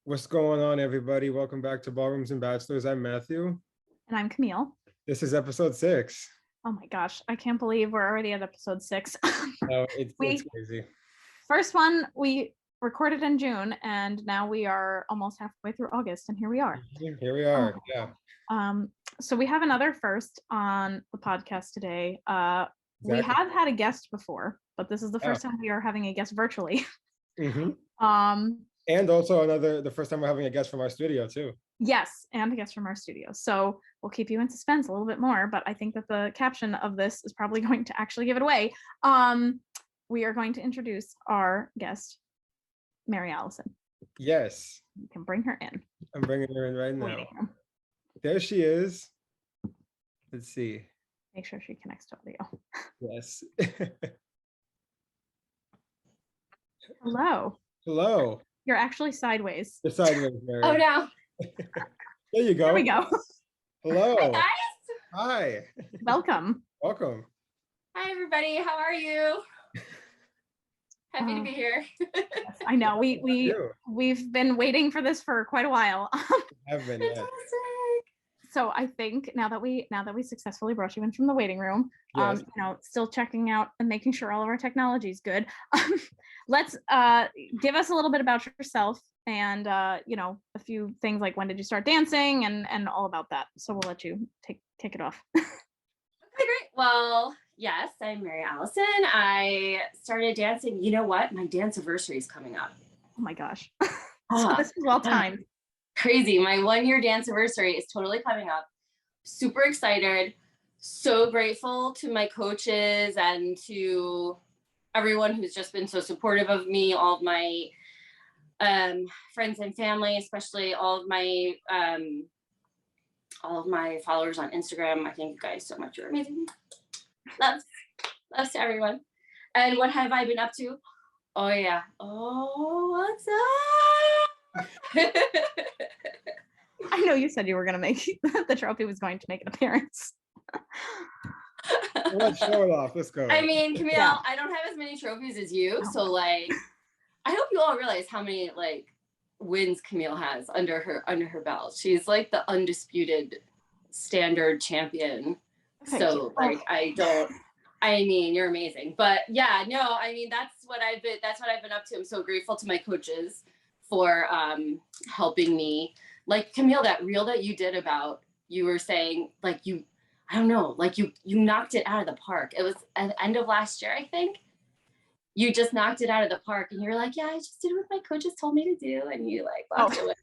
What's going on, everybody? Welcome back to Ballrooms and Bachelors. I'm Matthew. And I'm Camille. This is episode 6. Oh my gosh, I can't believe we're already at episode 6. No, it's crazy. First one we recorded in June, and now we are almost halfway through August, and here we are. Here we are, yeah. So we have another first on the podcast today. Exactly. We have had a guest before, but this is the first time we are having a guest virtually. Mm-hmm. And also the first time we're having a guest from our studio too. Yes, and a guest from our studio. So we'll keep you in suspense a little bit more, but I think that the caption of this is probably going to actually give it away. We are going to introduce our guest, Mary Allison. Yes. You can bring her in. I'm bringing her in right now. There she is. Let's see. Make sure she connects to audio. Yes. Hello. Hello. You're actually sideways. You're sideways, Mary. Oh, no. There you go. There we go. Hello. Hi, guys. Hi. Welcome. Welcome. Hi, everybody. How are you? Happy to be here. Yes, I know. We've been waiting for this for quite a while. Have been, yes. So I think now that we successfully brought you in from the waiting room, yes. Still checking out and making sure all of our technology is good. Let's give us a little bit about yourself and a few things like when did you start dancing and all about that. So we'll let you kick it off. Okay, great. Well, yes, I'm Mary Allison. I started dancing. You know what? My dance anniversary is coming up. Oh my gosh. So this is well timed. Crazy. My 1-year dance anniversary is totally coming up. Super excited. So grateful to my coaches and to everyone who's just been so supportive of me, all of my friends and family, especially all of my followers on Instagram. I thank you guys so much. You're amazing. Loves to everyone. And what have I been up to? Oh yeah. Oh, what's up? I know you said you were going to make the trophy was going to make an appearance. Let's show it off. Let's go. I mean, Camille, Yeah. I don't have as many trophies as you, so I hope you all realize how many wins Camille has under her belt.'s like the undisputed standard champion. Okay, so you're amazing. But yeah, no, I mean that's what I've been up to. I'm so grateful to my coaches for helping me. Like Camille, that reel that you did about, you were saying you knocked it out of the park. It was at the end of last year, I think. You just knocked it out of the park and you're like, yeah, I just did what my coaches told me to do. And you walked away.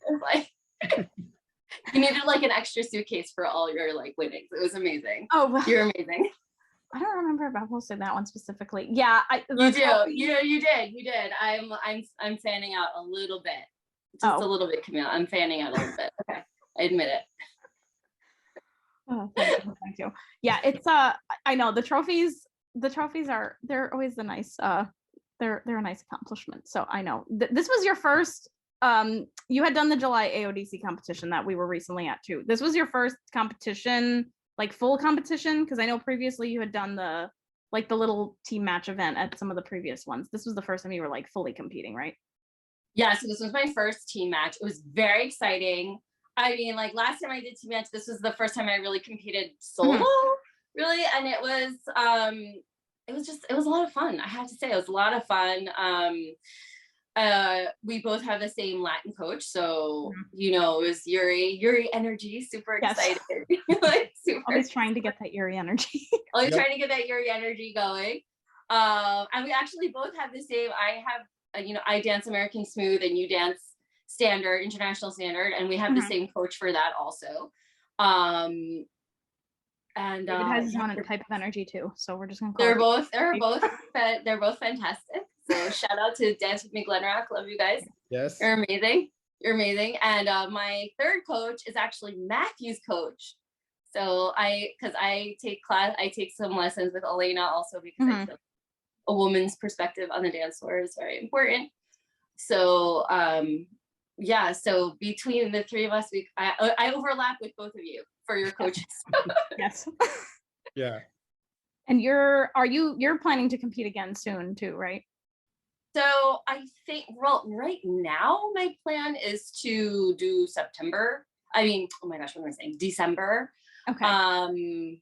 You needed an extra suitcase for all your winnings. It was amazing. Oh, well, you're amazing. I don't remember if I posted that one specifically. Yeah, you did. I'm fanning out a little bit. Just a little bit, Camille. I'm fanning out a little bit. Okay, I admit it. Oh, thank you. Yeah, it's I know the trophies they're always the nice they're a nice accomplishment. So I know this was your first you had done the July AODC competition that we were recently at too. This was your first competition, full competition, because I know previously you had done the little team match event at some of the previous ones. This was the first time you were fully competing, right? Yeah, so this was my first team match. It was very exciting. I mean, last time I did team match, this was the first time I really competed solo, really, and it was a lot of fun. I have to say, it was a lot of fun. We both have the same Latin coach, so it was Yuri energy, super excited. Super always trying to get that Yuri energy. Always trying to get that Yuri energy going. And we actually both have the same. I dance American Smooth and you dance standard, international standard, and we have the same coach for that also. And it has his own type of energy too, so we're just gonna call they're both fantastic. So shout out to Dance with Me Glenrock. Love you guys. Yes, you're amazing. And my third coach is actually Matthew's coach. So I take some lessons with Elena also, because I feel a woman's perspective on the dance floor is very important. So so between the three of us, I overlap with both of you for your coaches. Yes. Yeah. And you're planning to compete again soon too, right? So I think, well, right now my plan is to do September. I mean, oh my gosh, what am I saying? December. Okay.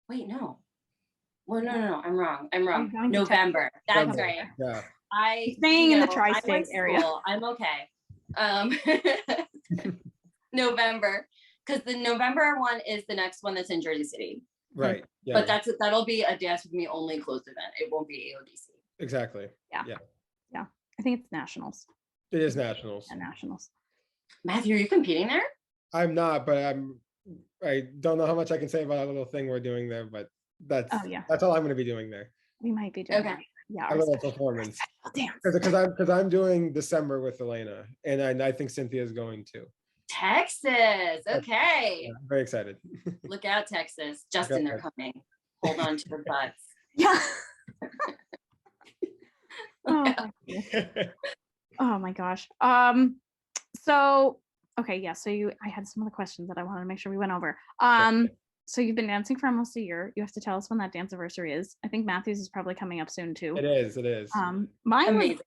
Wait, no. Well, no, I'm wrong. going to November. That's November. right. Yeah. Staying in the tri-state area. I'm okay. November, because the November one is the next one that's in Jersey City. Right. Yeah. But that'll be a Dance With Me only closed event. It won't be AODC. Exactly. Yeah. I think it's nationals. It is nationals. Yeah, nationals. Matthew, are you competing there? I'm not, but I don't know how much I can say about a little thing we're doing there, but that's all I'm going to be doing there. We might be doing okay. Yeah, a little performance. Because I'm doing December with Elena, and I think Cynthia's going too. Texas. Okay. Yeah, I'm very excited. Look out, Texas. Justin, they're coming. Hold on to your butts. Yeah. Oh my gosh. So okay, yeah. So I had some of the questions that I wanted to make sure we went over. So you've been dancing for almost a year. You have to tell us when that dance anniversary is. I think Matthew's is probably coming up soon too. It is. Mine was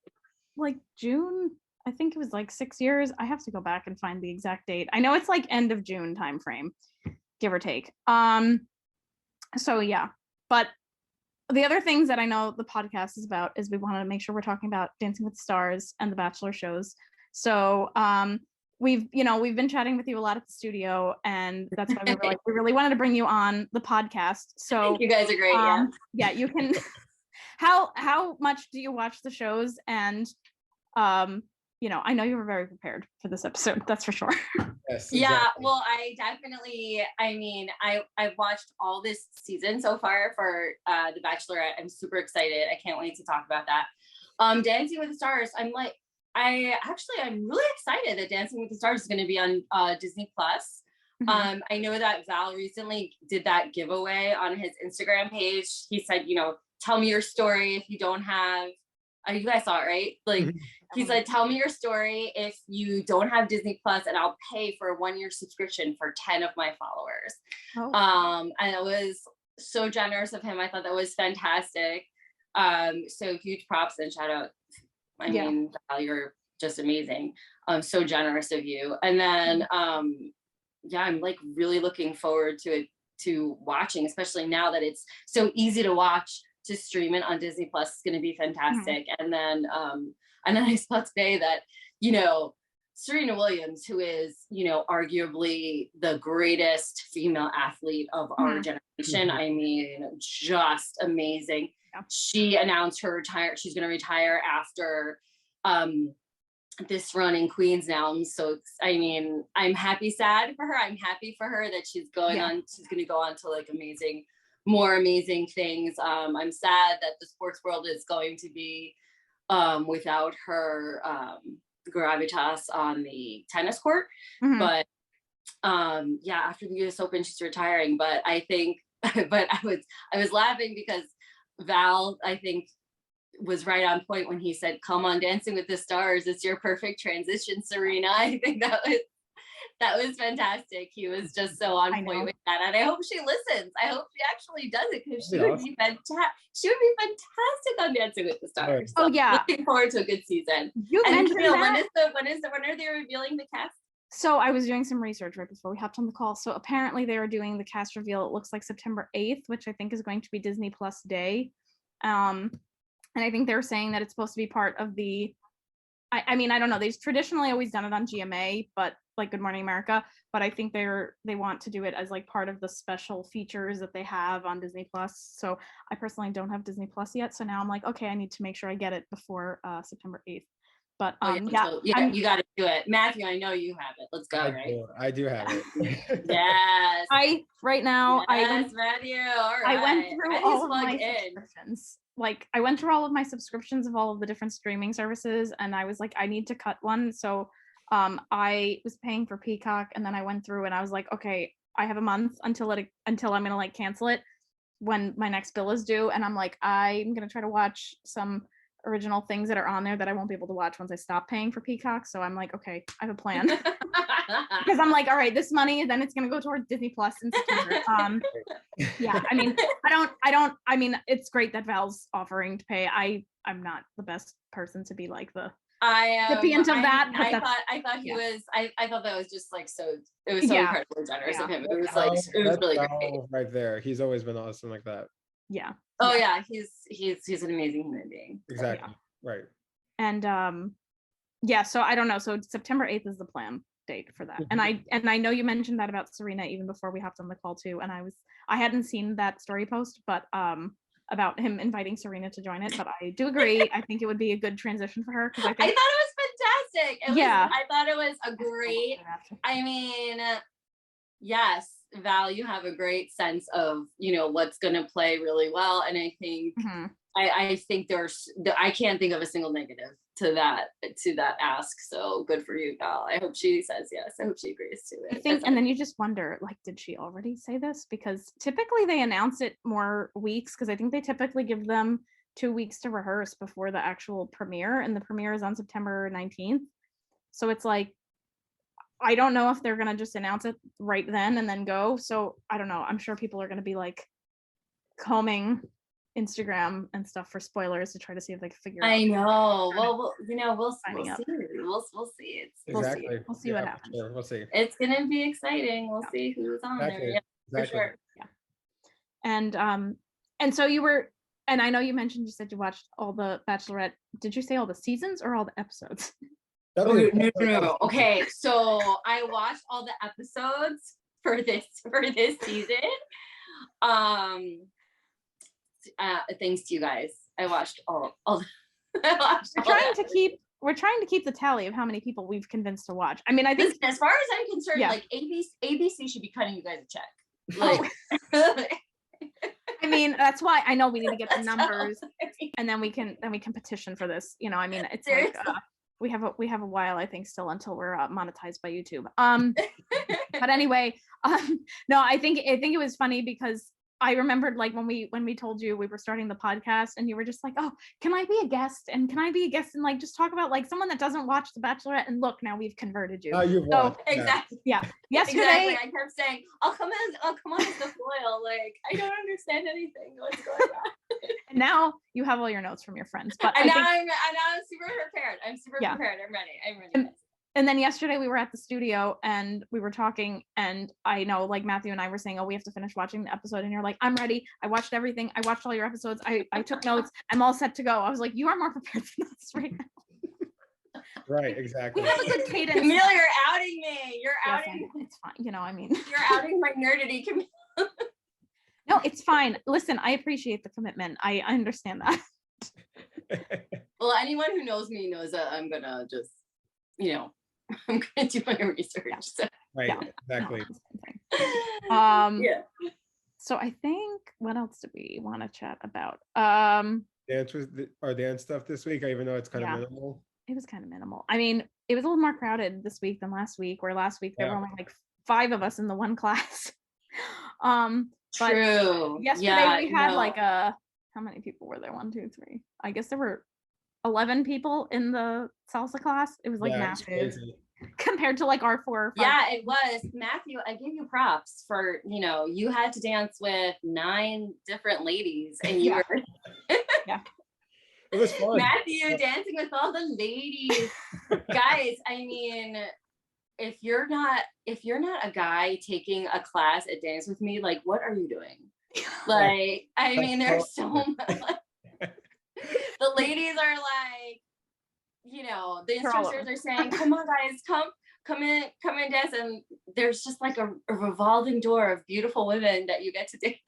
like June. I think it was like 6 years. I have to go back and find the exact date. I know it's like end of June time frame, give or take. So yeah, but the other things that I know the podcast is about is we want to make sure we're talking about Dancing with the Stars and the Bachelor shows. So we've been chatting with you a lot at the studio, and that's why we really wanted to bring you on the podcast. So you guys are great. Yeah, you can. How much do you watch the shows? And I know you were very prepared for this episode. That's for sure. Yes. Exactly. Yeah. Well, I've watched all this season so far for The Bachelorette. I'm super excited. I can't wait to talk about that. Dancing with the Stars. I'm really excited that Dancing with the Stars is going to be on Disney Plus. Mm-hmm. I know that Val recently did that giveaway on his Instagram page. He said, tell me your story if you don't have. You guys saw it, right? Like, he's like, tell me your story if you don't have Disney Plus, and I'll pay for a 1-year subscription for 10 of my followers. Oh. And it was so generous of him. I thought that was fantastic. So huge props and shout out. I mean, Val, you're just amazing. So generous of you. And then, I'm like really looking forward to watching, especially now that it's so easy to watch. To stream it on Disney Plus is going to be fantastic. Mm-hmm. And then I saw today that, Serena Williams, who is, arguably the greatest female athlete of our generation. I mean, just amazing. Yeah. She announced she's going to retire after this run in Queens now. So I'm happy, sad for her. I'm happy for her that she's going on. She's going to go on to like more amazing things. I'm sad that the sports world is going to be without her gravitas on the tennis court. Mm-hmm. But after the US Open, she's retiring. But I think, I was laughing because Val, I think, was right on point when he said, "Come on, Dancing with the Stars. It's your perfect transition, Serena." I think that was fantastic. He was just so on point with that. And I hope she listens. I hope she actually does it, because she would be fantastic. She would be fantastic on Dancing with the Stars. So looking forward to a good season. Camille, when are they revealing the cast? So I was doing some research right before we hopped on the call. So apparently they are doing the cast reveal. It looks like September 8th, which I think is going to be Disney Plus Day. And I think they were saying that it's supposed to be part of the, I don't know. They've traditionally always done it on GMA, but like Good Morning America. But I think they want to do it as like part of the special features that they have on Disney Plus. So I personally don't have Disney Plus yet. So now I'm like, okay, I need to make sure I get it before September 8th. But you got to do it. Matthew, I know you have it. Let's go, I do have it. Yes. Matthew. All right. I went through all of my subscriptions. Like I went through all of my subscriptions of all of the different streaming services, and I was like, I need to cut one. So I was paying for Peacock, and then I went through and I was like, okay, I have a month until I'm gonna like cancel it when my next bill is due. And I'm like, I'm gonna try to watch some original things that are on there that I won't be able to watch once I stop paying for Peacock. So I'm like, okay, I have a plan. because I'm like, all right, this money, then it's gonna go towards Disney Plus in September. Yeah, I mean, I mean, it's great that Val's offering to pay. I'm not the best person to be like the recipient of that. I thought he was. I thought that was just like so. It was so incredibly generous of him. It was like it was really great. Right there, he's always been awesome like that. Yeah. Oh yeah, he's an amazing human being. Exactly. Right. And yeah, so I don't know. So September 8th is the plan date for that. And I know you mentioned that about Serena even before we hopped on the call too. And I hadn't seen that story post, but about him inviting Serena to join it. But I do agree. I think it would be a good transition for her because I thought it was fantastic. I thought it was a great. I mean, yes, Val, you have a great sense of what's going to play really well, and I think I think I can't think of a single negative to that ask. So good for you, Val. I hope she says yes. I hope she agrees to it. I think, and then you just wonder, like, did she already say this? Because typically they announce it more weeks, because I think they typically give them 2 weeks to rehearse before the actual premiere, and the premiere is on September 19th. So it's like, I don't know if they're gonna just announce it right then and then go. So I don't know. I'm sure people are gonna be like combing Instagram and stuff for spoilers to try to see if they can figure out. I know. Well, we'll see. We'll see. Exactly. We'll see what happens. Sure. We'll see. It's gonna be exciting. We'll see who's on there. Yeah, for sure. Yeah. And so you were, and I know you said you watched all the Bachelorette. Did you say all the seasons or all the episodes? No. Okay, so I watched all the episodes for this season. Thanks to you guys, I watched all. We're trying to keep the tally of how many people we've convinced to watch. I mean, I think as far as I'm concerned, like ABC should be cutting you guys a check. Like, I mean, that's why I know we need to get the numbers, and then we can petition for this. I mean, it's like we have a while, I think, still until we're monetized by YouTube. But anyway, no, I think it was funny because I remembered, like, when we told you we were starting the podcast, and you were just like, oh, can I be a guest? And can I be a guest and like just talk about like someone that doesn't watch The Bachelorette? And look, now we've converted you. Oh, you've watched. Exactly. Yeah. Yesterday, exactly. I kept saying, I'll come on as the foil. Like, I don't understand anything. What's going on? And now you have all your notes from your friends. But I'm super prepared. I'm super prepared. I'm ready. And then yesterday we were at the studio and we were talking, and I know, like, Matthew and I were saying, oh, we have to finish watching the episode, and you're like, I'm ready. I watched everything. I watched all your episodes. I took notes. I'm all set to go. I was like, you are more prepared than us right now. Right, exactly. We have a good cadence. Camille, you're outing me. You're outing me. It's fine. I mean. You're outing my nerdity, Camille. No, it's fine. Listen, I appreciate the commitment. I understand that. Well, anyone who knows me knows that I'm gonna just, I'm gonna do my research. Yeah. So. Right, exactly. Yeah. So I think, what else do we want to chat about? Dance stuff this week, even though it's kind of minimal. It was kind of minimal. I mean, it was a little more crowded this week than last week, where last week there were only like 5 of us in the one class. But true. Yesterday we had like how many people were there? 1, 2, 3. I guess there were 11 people in the salsa class. It was like massive compared to like our 4 or 5. Yeah, it was. Matthew, I give you props for, you had to dance with 9 different ladies, and you were it was fun. Matthew dancing with all the ladies. Guys, I mean, if you're not a guy taking a class at Dance With Me, like, what are you doing? Like, I mean, there's so much. The ladies are like, the instructors are saying, come on guys, come in dance, and there's just like a revolving door of beautiful women that you get to dance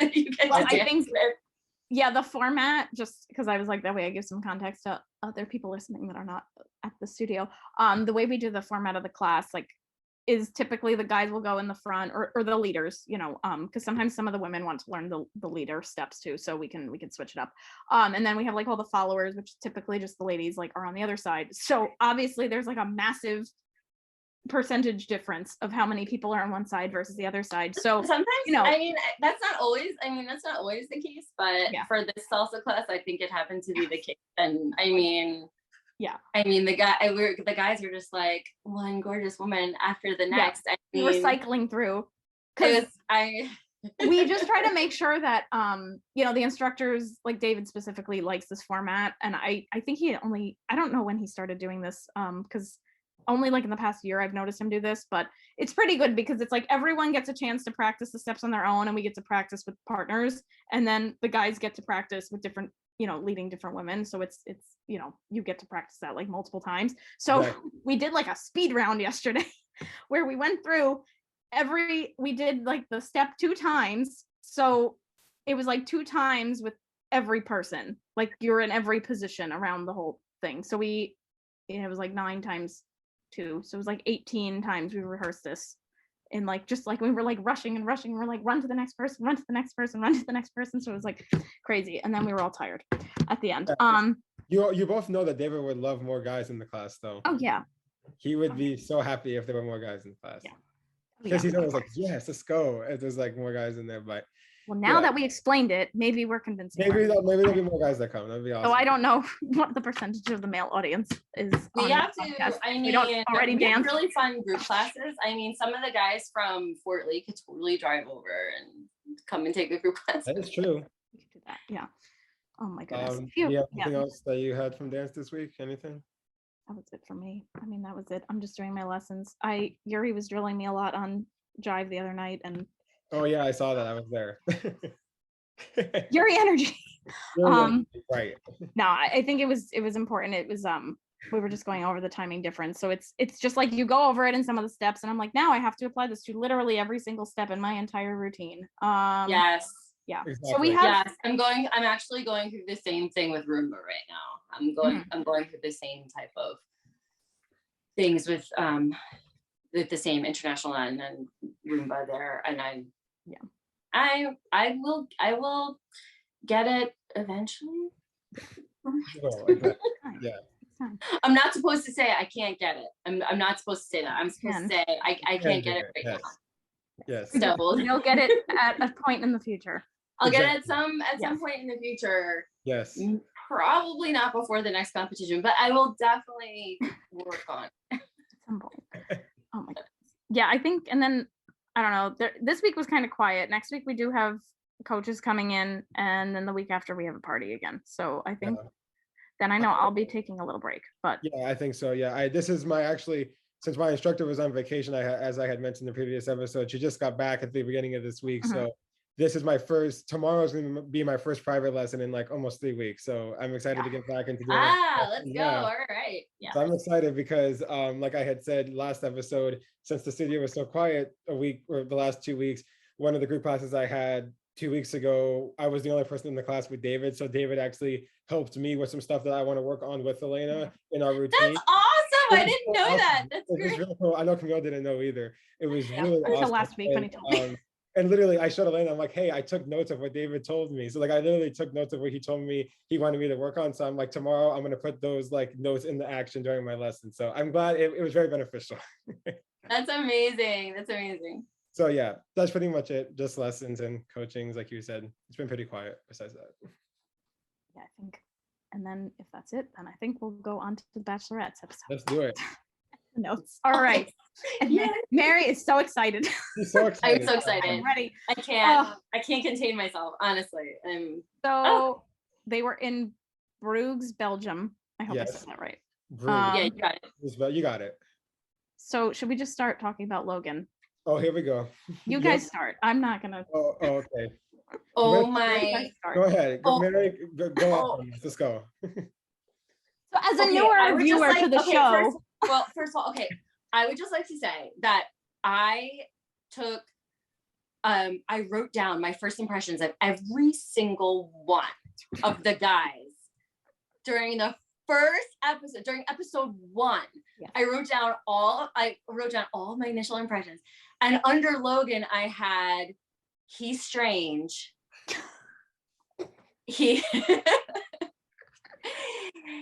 with. Yeah, the format, just because I was like, that way I give some context to other people listening that are not at the studio. The way we do the format of the class, like, is typically the guys will go in the front, or the leaders, because sometimes some of the women want to learn the leader steps too, so we can switch it up. And then we have like all the followers, which typically just the ladies like are on the other side. So obviously there's like a massive percentage difference of how many people are on one side versus the other side. So sometimes, I mean, that's not always the case, but for this salsa class, I think it happened to be the case. And I mean, Yeah. I mean, the guys were just like one gorgeous woman after the next. I mean, we were cycling through. We just try to make sure that the instructors, like David specifically, likes this format, and I think I don't know when he started doing this, because only like in the past year I've noticed him do this, but it's pretty good because it's like everyone gets a chance to practice the steps on their own, and we get to practice with partners, and then the guys get to practice with different, leading different women, so it's you get to practice that like multiple times. So right. We did like a speed round yesterday where we went through we did like the step 2 times, so it was like 2 times with every person, like you're in every position around the whole thing. So it was like 9 times 2, so it was like 18 times we rehearsed this, and like just like we were like rushing, we're like run to the next person, run to the next person, run to the next person, so it was like crazy, and then we were all tired at the end. You both know that David would love more guys in the class, though. Oh yeah, he would be so happy if there were more guys in the class. Yeah. Because he's always like, yes, let's go. If there's like more guys in there, but well, now that we explained it, maybe we're convincing. Maybe there'll be more guys that come. That'd be awesome. So I don't know what the percentage of the male audience is. We have to. I mean, we have really fun group classes. I mean, some of the guys from Fort Lee could totally drive over and come and take a group class. That is true. We could do that. Yeah. Oh my goodness. Do you have anything else that you had from dance this week? Anything? That was it for me. I mean, that was it. I'm just doing my lessons. Yuri was drilling me a lot on Jive the other night, and oh yeah, I saw that. I was there. Yuri energy. Right. No, I think it was important. It was we were just going over the timing difference. So it's just like you go over it in some of the steps, and I'm like, now I have to apply this to literally every single step in my entire routine. Yes. Yeah. Exactly. So we have. Yes, I'm actually going through the same thing with Roomba right now. I'm going through the same type of things with the same international and Roomba there, and I will get it eventually. Oh, exactly. Yeah. I'm not supposed to say I can't get it. I'm not supposed to say that. I'm supposed to say I can't get it right now. Yes. So you'll get it at a point in the future. I'll get it at some point in the future. Yes. Probably not before the next competition, but I will definitely work on it. Oh my goodness. Yeah, I think, and then I don't know. This week was kind of quiet. Next week we do have coaches coming in, and then the week after we have a party again. So I think then I know I'll be taking a little break. But yeah, I think so. Yeah, this is since my instructor was on vacation, as I had mentioned in the previous episode, she just got back at the beginning of this week. So this is tomorrow's going to be my first private lesson in like almost 3 weeks. So I'm excited to get back into doing it. Let's go. All right. Yeah. So I'm excited because like I had said last episode, since the studio was so quiet a week or the last 2 weeks, one of the group classes I had 2 weeks ago, I was the only person in the class with David. So David actually helped me with some stuff that I want to work on with Elena in our routine. That's awesome. I didn't know that. That's great. Really cool. I know Camille didn't know either. It was really awesome. Until last week when he told me. And literally, I showed Elena, I'm like, hey, I took notes of what David told me. So like, I literally took notes of what he told me he wanted me to work on. So I'm like, tomorrow, I'm going to put those like notes into action during my lesson. So I'm glad it was very beneficial. That's amazing. That's amazing. So yeah, that's pretty much it. Just lessons and coachings, like you said. It's been pretty quiet besides that. Yeah, I think. And then if that's it, then I think we'll go on to the Bachelorette's episode. Let's do it. Notes. All right. And Mary is so excited. She's so excited. I'm so excited. I'm ready. I can't contain myself, honestly. They were in Bruges, Belgium. I hope I said that right. Yeah, you got it. You got it. So should we just start talking about Logan? Oh, here we go. You guys start. I'm not gonna. Oh, okay. Oh my. Go ahead. Mary, go on. Let's go. So as a newer viewer to the show. First of all, okay, I would just like to say that I wrote down my first impressions of every single one of the guys during the first episode, during episode 1. Yes. I wrote down all my initial impressions. And under Logan, I had, he's strange. I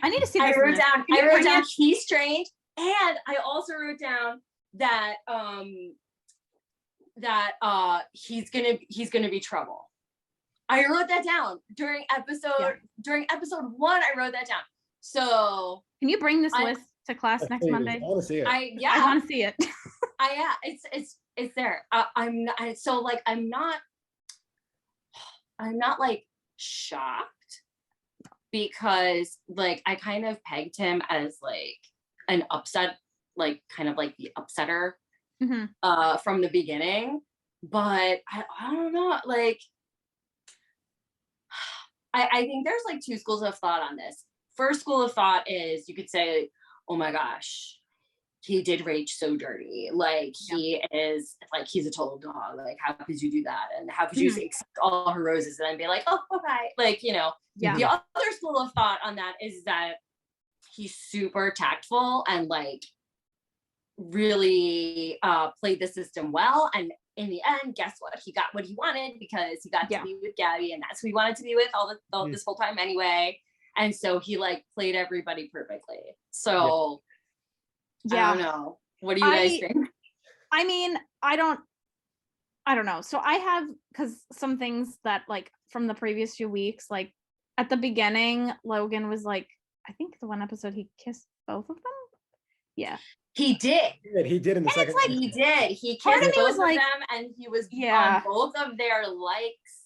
need to see this. I wrote down he's strange. And I also wrote down that he's gonna be trouble. I wrote that down during episode 1. I wrote that down. So Can you bring this list to class next Monday? I want to see it. I want to see it. It's there. I'm not like shocked, because like I kind of pegged him as like an upset, like kind of like the upsetter from the beginning. But I don't know, like I think there's like two schools of thought on this. First school of thought is, you could say, oh my gosh, he did Rach so dirty. Like he is like, he's a total dog. Like, how could you do that? And how could you accept all her roses and then be like, oh, okay. Like, you know, the other school of thought on that is that he's super tactful and like really played the system well. And in the end, guess what? He got what he wanted, because he got to be with Gabby, and that's who he wanted to be with all this whole time anyway. And so he like played everybody perfectly. So I don't know. What do you guys think? I mean, I don't know. So I have, because some things that like from the previous few weeks, like at the beginning, Logan was like, I think the one episode he kissed both of them. Yeah. He did. He did in the second. Like, he did. He kissed both of them, and he was on both of their likes.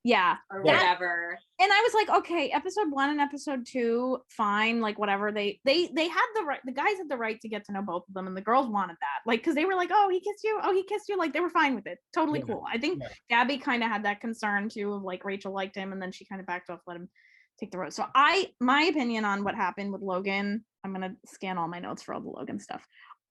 Yeah. Or whatever. And I was like, okay, episode 1 and episode 2, fine, like whatever. They had the right, the guys had the right to get to know both of them, and the girls wanted that. Like, because they were like, oh, he kissed you. Like, they were fine with it. Totally cool. I think Gabby kind of had that concern too, of like Rachel liked him, and then she kind of backed off, let him take the rose. So my opinion on what happened with Logan, I'm gonna scan all my notes for all the Logan stuff.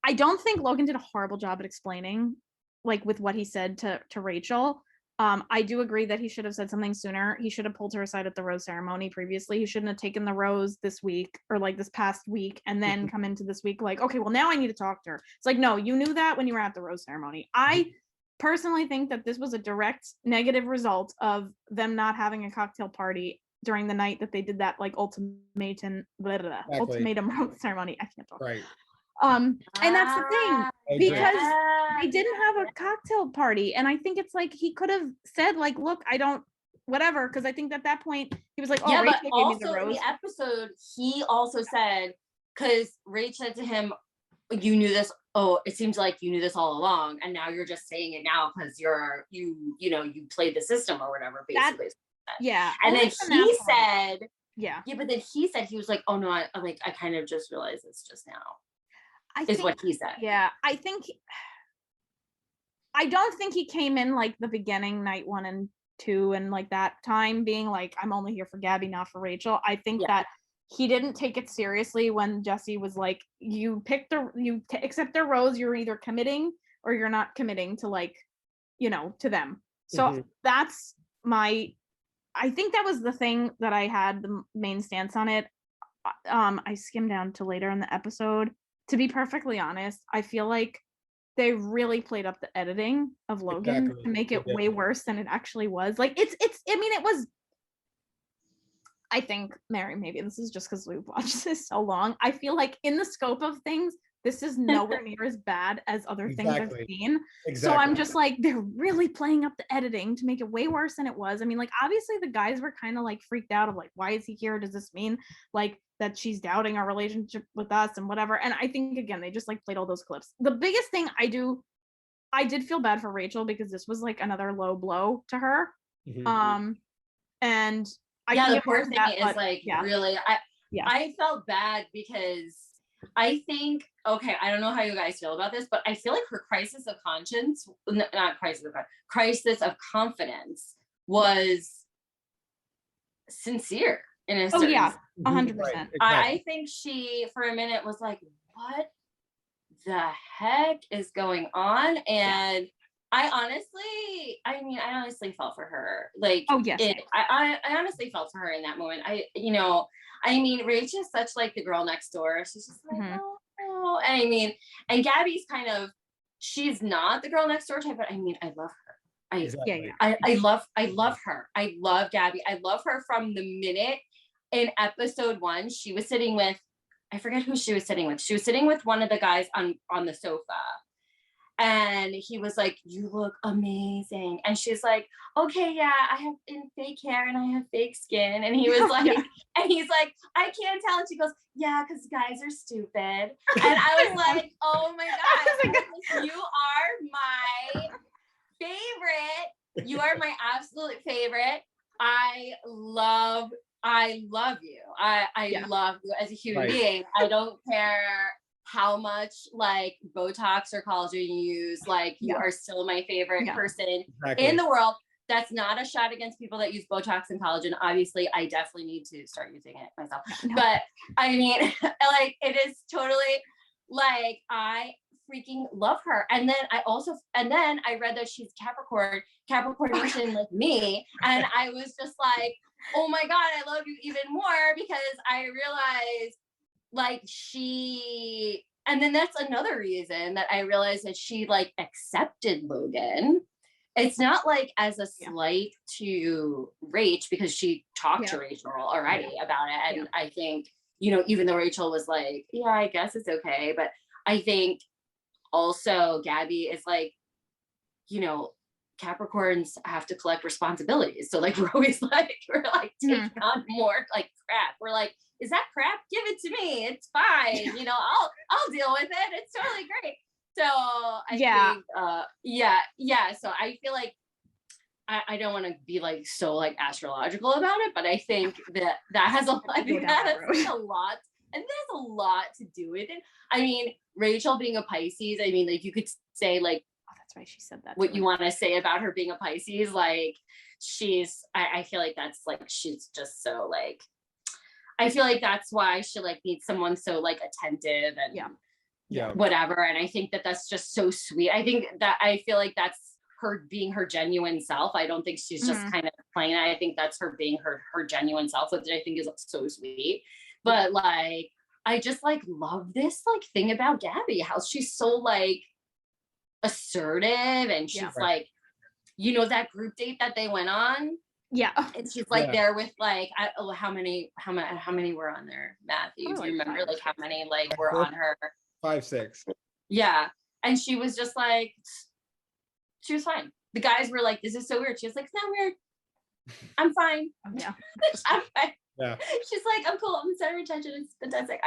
I don't think Logan did a horrible job at explaining, like with what he said to Rachel. I do agree that he should have said something sooner. He should have pulled her aside at the rose ceremony previously. He shouldn't have taken the rose this week, or like this past week, and then come into this week like, okay, well now I need to talk to her. It's like, no, you knew that when you were at the rose ceremony. I personally think that this was a direct negative result of them not having a cocktail party during the night that they did that like ultimatum rose ceremony. I can't talk. Right. And that's the thing, because they didn't have a cocktail party, and I think it's like he could have said like, look, I don't, whatever, because I think at that point he was like, oh, Rachel but also gave me the rose. in the episode he also said, because Rach said to him, you knew this, it seems like you knew this all along, and now you're just saying it now because you played the system or whatever, basically. And then he said, but then he said, he was like, oh no, I kind of just realized this just now. What he said. I don't think he came in like the beginning, night 1 and 2, and like that time being like, I'm only here for Gabby, not for Rachel. I think that he didn't take it seriously when Jesse was like, you accept their rose, you're either committing or you're not committing to like, to them. So that's I think that was the thing that I had the main stance on it. I skimmed down to later in the episode. To be perfectly honest, I feel like they really played up the editing of Logan to make it way worse than it actually was. Like it was, I think, Mary, maybe this is just because we've watched this so long. I feel like in the scope of things, this is nowhere near as bad as other things I've seen. So I'm just like, they're really playing up the editing to make it way worse than it was. I mean, like, obviously the guys were kind of like freaked out of like, why is he here? Does this mean like that she's doubting our relationship with us and whatever? And I think, again, they just like played all those clips. The biggest thing I did feel bad for Rachel, because this was like another low blow to her. And the poor thing is like, really, I felt bad because I think, okay, I don't know how you guys feel about this, but I feel like her crisis of confidence was sincere in a certain 100%. Right, I think she, for a minute, was like, what the heck is going on? And I honestly felt for her. Like, I honestly felt for her in that moment. Rach is such like the girl next door. She's just like, oh. And I mean, and Gabby's kind of, she's not the girl next door type, but I mean, I love her. I love her. I love Gabby. I love her from the minute in episode 1, she was sitting with, I forget who she was sitting with. She was sitting with one of the guys on the sofa. And he was like, you look amazing. And she's like, okay, yeah, I have fake hair and I have fake skin. And he was like, and he's like, I can't tell. And she goes, yeah, because guys are stupid. And I was like, oh my God, you are my favorite. You are my absolute favorite. I love you. I love you as a human being. I don't care how much like Botox or collagen you use, like you are still my favorite person in the world. That's not a shot against people that use Botox and collagen. Obviously, I definitely need to start using it myself. But I mean, like it is totally like I freaking love her. And then I read that she's Capricorn nation like me. And I was just like, oh my God, I love you even more because I realized like and then that's another reason that I realized that she like accepted Logan. It's not like as a slight to Rach because she talked to Rachel already about it. And I think, you know, even though Rachel was like, yeah, I guess it's okay. But I think also Gabby is like, you know, Capricorns have to collect responsibilities. So like we're taking on more like crap. We're like, is that crap? Give it to me. It's fine. You know, I'll deal with it. It's totally great. So I think so I feel like I don't want to be like so like astrological about it, but I think that has a lot, and there's a lot to do with it. I mean, Rachel being a Pisces, I mean, like you could say like, oh, that's right, she said that. What you want to say about her being a Pisces, like I feel like that's like she's just so like, I feel like that's why she like needs someone so like attentive and whatever. And I think that that's just so sweet. I feel like that's her being her genuine self. I don't think she's just kind of playing it. I think that's her being her genuine self, which I think is so sweet. But like, I just like love this like thing about Gabby, how she's so like assertive and she's like, you know, that group date that they went on. Yeah. And she's like there with like, how many were on there, Matthew? Do you remember like how many like were on her? 5, 6. Yeah. And she was just like, she was fine. The guys were like, this is so weird. She was like, it's not weird. I'm fine. Yeah. I'm fine. Yeah. She's like, I'm cool. I'm the center of attention. It's fantastic.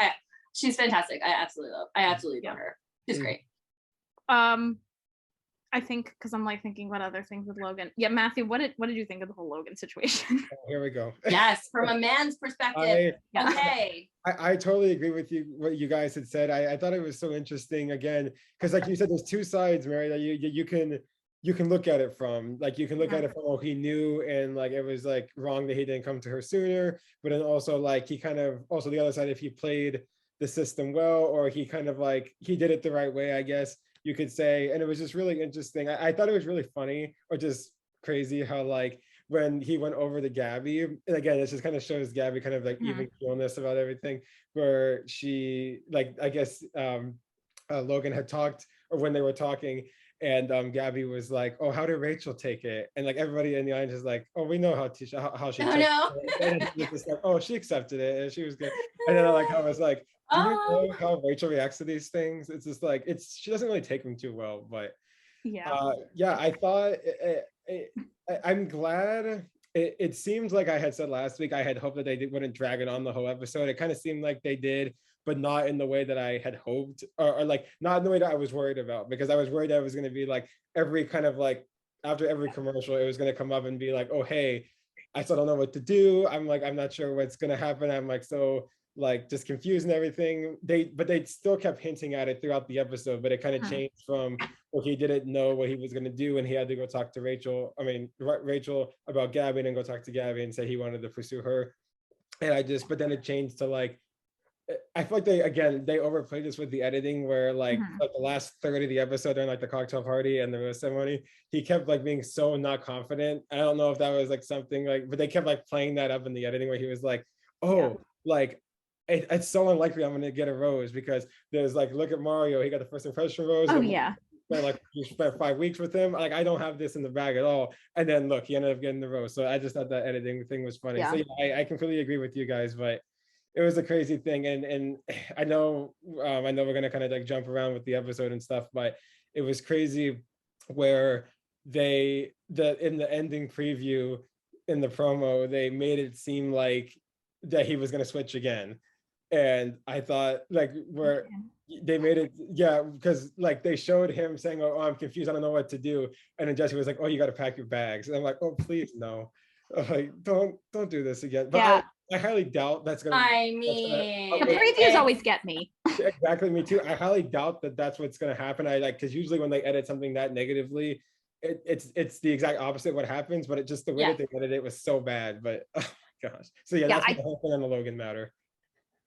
She's fantastic. I absolutely love her. She's great. I think because I'm like thinking about other things with Logan. Yeah, Matthew, what did you think of the whole Logan situation? Oh, here we go. Yes, from a man's perspective. I totally agree with you, what you guys had said. I thought it was so interesting again, because like you said, there's two sides, Mary, that you can look at it from. Like you can look at it from, oh, he knew and like it was like wrong that he didn't come to her sooner. But then also like he kind of also the other side, if he played the system well, or he kind of like he did it the right way, I guess you could say. And it was just really interesting. I thought it was really funny, or just crazy how like when he went over to Gabby, and again, it just kind of shows Gabby kind of like even keelness about everything, where she like, I guess Logan had talked, or when they were talking, and Gabby was like, oh, how did Rachel take it? And like everybody in the audience is like, oh, we know how she took it. And it's just like, oh, she accepted it and she was good. And then I like how I was like, do you know how Rachel reacts to these things? It's just like, she doesn't really take them too well, but I thought I'm glad. It seems like I had said last week, I had hoped that they wouldn't drag it on the whole episode. It kind of seemed like they did, but not in the way that I had hoped, or like not in the way that I was worried about, because I was worried that it was going to be like every kind of like after every commercial, it was going to come up and be like, oh, hey, I still don't know what to do. I'm not sure what's going to happen. I'm like, so like just confused and everything. But they still kept hinting at it throughout the episode, but it kind of changed from, well, he didn't know what he was going to do and he had to go talk to Rachel about Gabby, and then go talk to Gabby and say he wanted to pursue her. And but then it changed to like, I feel like they overplayed this with the editing, where like the last third of the episode during like the cocktail party and the rose ceremony, he kept like being so not confident. I don't know if that was like something like, but they kept like playing that up in the editing, where he was like, like it's so unlikely I'm going to get a rose, because there's like, look at Mario, he got the first impression rose. You spent 5 weeks with him. Like, I don't have this in the bag at all. And then look, he ended up getting the rose. So I just thought that editing thing was funny. So I completely agree with you guys, but it was a crazy thing. And I know we're going to kind of like jump around with the episode and stuff, but it was crazy where in the ending preview in the promo, they made it seem like that he was going to switch again. And I thought like where they made it, because like they showed him saying, oh, I'm confused, I don't know what to do. And then Jesse was like, oh, you got to pack your bags. And I'm like, oh, please, no. Like, don't do this again. But I highly doubt that's going to. I mean, the previews always get me. Exactly, me too. I highly doubt that that's what's going to happen. Because usually when they edit something that negatively, it's the exact opposite of what happens, but it just the way that they edited it was so bad. But oh my gosh. So that's the whole thing on the Logan matter.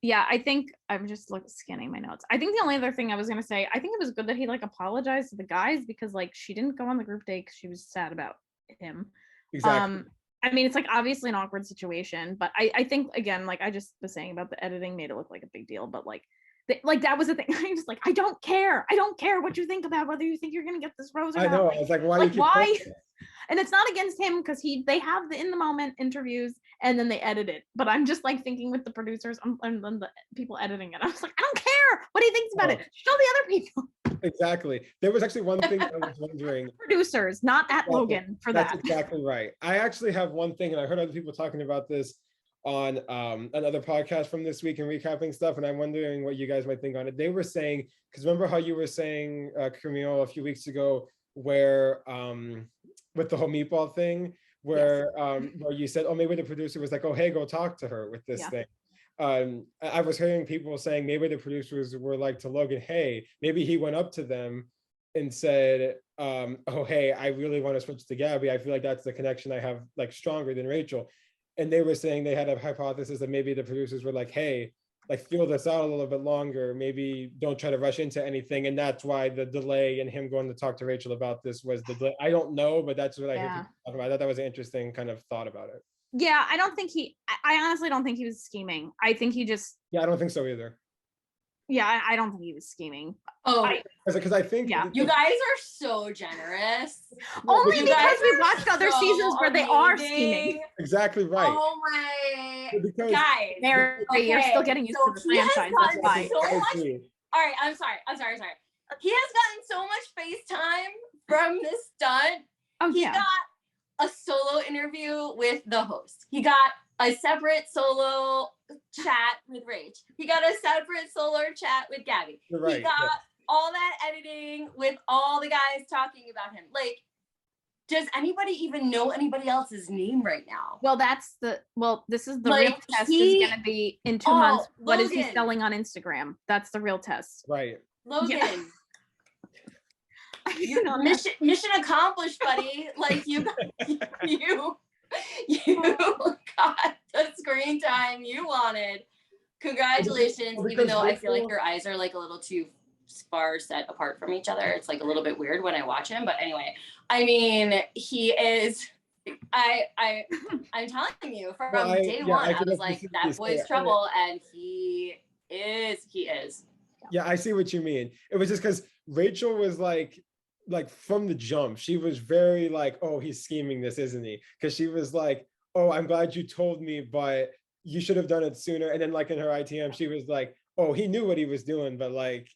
Yeah, I think I'm just scanning my notes. I think the only other thing I was gonna say, I think it was good that he like apologized to the guys, because like she didn't go on the group date because she was sad about him. Exactly. I mean, it's like obviously an awkward situation, but I think again, like I just was saying about the editing made it look like a big deal, but like that was the thing. I was like, I don't care what you think about whether you think you're gonna get this rose or not. I know. I was like, why? And it's not against him, because they have the in the moment interviews and then they edit it. But I'm just like thinking with the producers and then the people editing it. I was like, I don't care what he thinks about it. Show the other people. Exactly. There was actually one thing I was wondering. Producers, not at Logan for that. That's exactly right. I actually have one thing, and I heard other people talking about this on another podcast from this week and recapping stuff, and I'm wondering what you guys might think on it. They were saying, because remember how you were saying, Camille, a few weeks ago, where with the whole meatball thing, where you said, oh, maybe the producer was like, oh, hey, go talk to her with this thing. I was hearing people saying maybe the producers were like to Logan, hey, maybe he went up to them and said, oh, hey, I really want to switch to Gabby. I feel like that's the connection I have like stronger than Rachel. And they were saying they had a hypothesis that maybe the producers were like, hey, like feel this out a little bit longer. Maybe don't try to rush into anything. And that's why the delay in him going to talk to Rachel about this was the delay. I don't know, but that's what I heard people talk about. I thought that was an interesting kind of thought about it. Yeah, I honestly don't think he was scheming. I think he just. Yeah, I don't think so either. Yeah, I don't think he was scheming. Oh, because I think you guys are so generous. Only because we watched other seasons where they are scheming. Exactly right. Oh my guys, you're still getting used to the franchise. That's why. So much, all right, I'm sorry. He has gotten so much FaceTime from this stunt. Oh, he got a solo interview with the host. He got a separate solo chat with Rach. He got a separate solo chat with Gabby. Right, he got all that editing with all the guys talking about him. Like, does anybody even know anybody else's name right now? Well, this is the real test is going to be in 2 months. What is he selling on Instagram? That's the real test. Right. Logan. Mission accomplished, buddy. Like you got the screen time you wanted. Congratulations. Even though I feel like your eyes are like a little too far set apart from each other. It's like a little bit weird when I watch him. But anyway, I mean, he is. I'm telling you, from day one, I was like, that boy's trouble, and he is. Yeah, I see what you mean. It was just because Rachel was like from the jump, she was very like, oh, he's scheming this, isn't he? Because she was like, oh, I'm glad you told me, but you should have done it sooner. And then like in her ITM, she was like, oh, he knew what he was doing, but like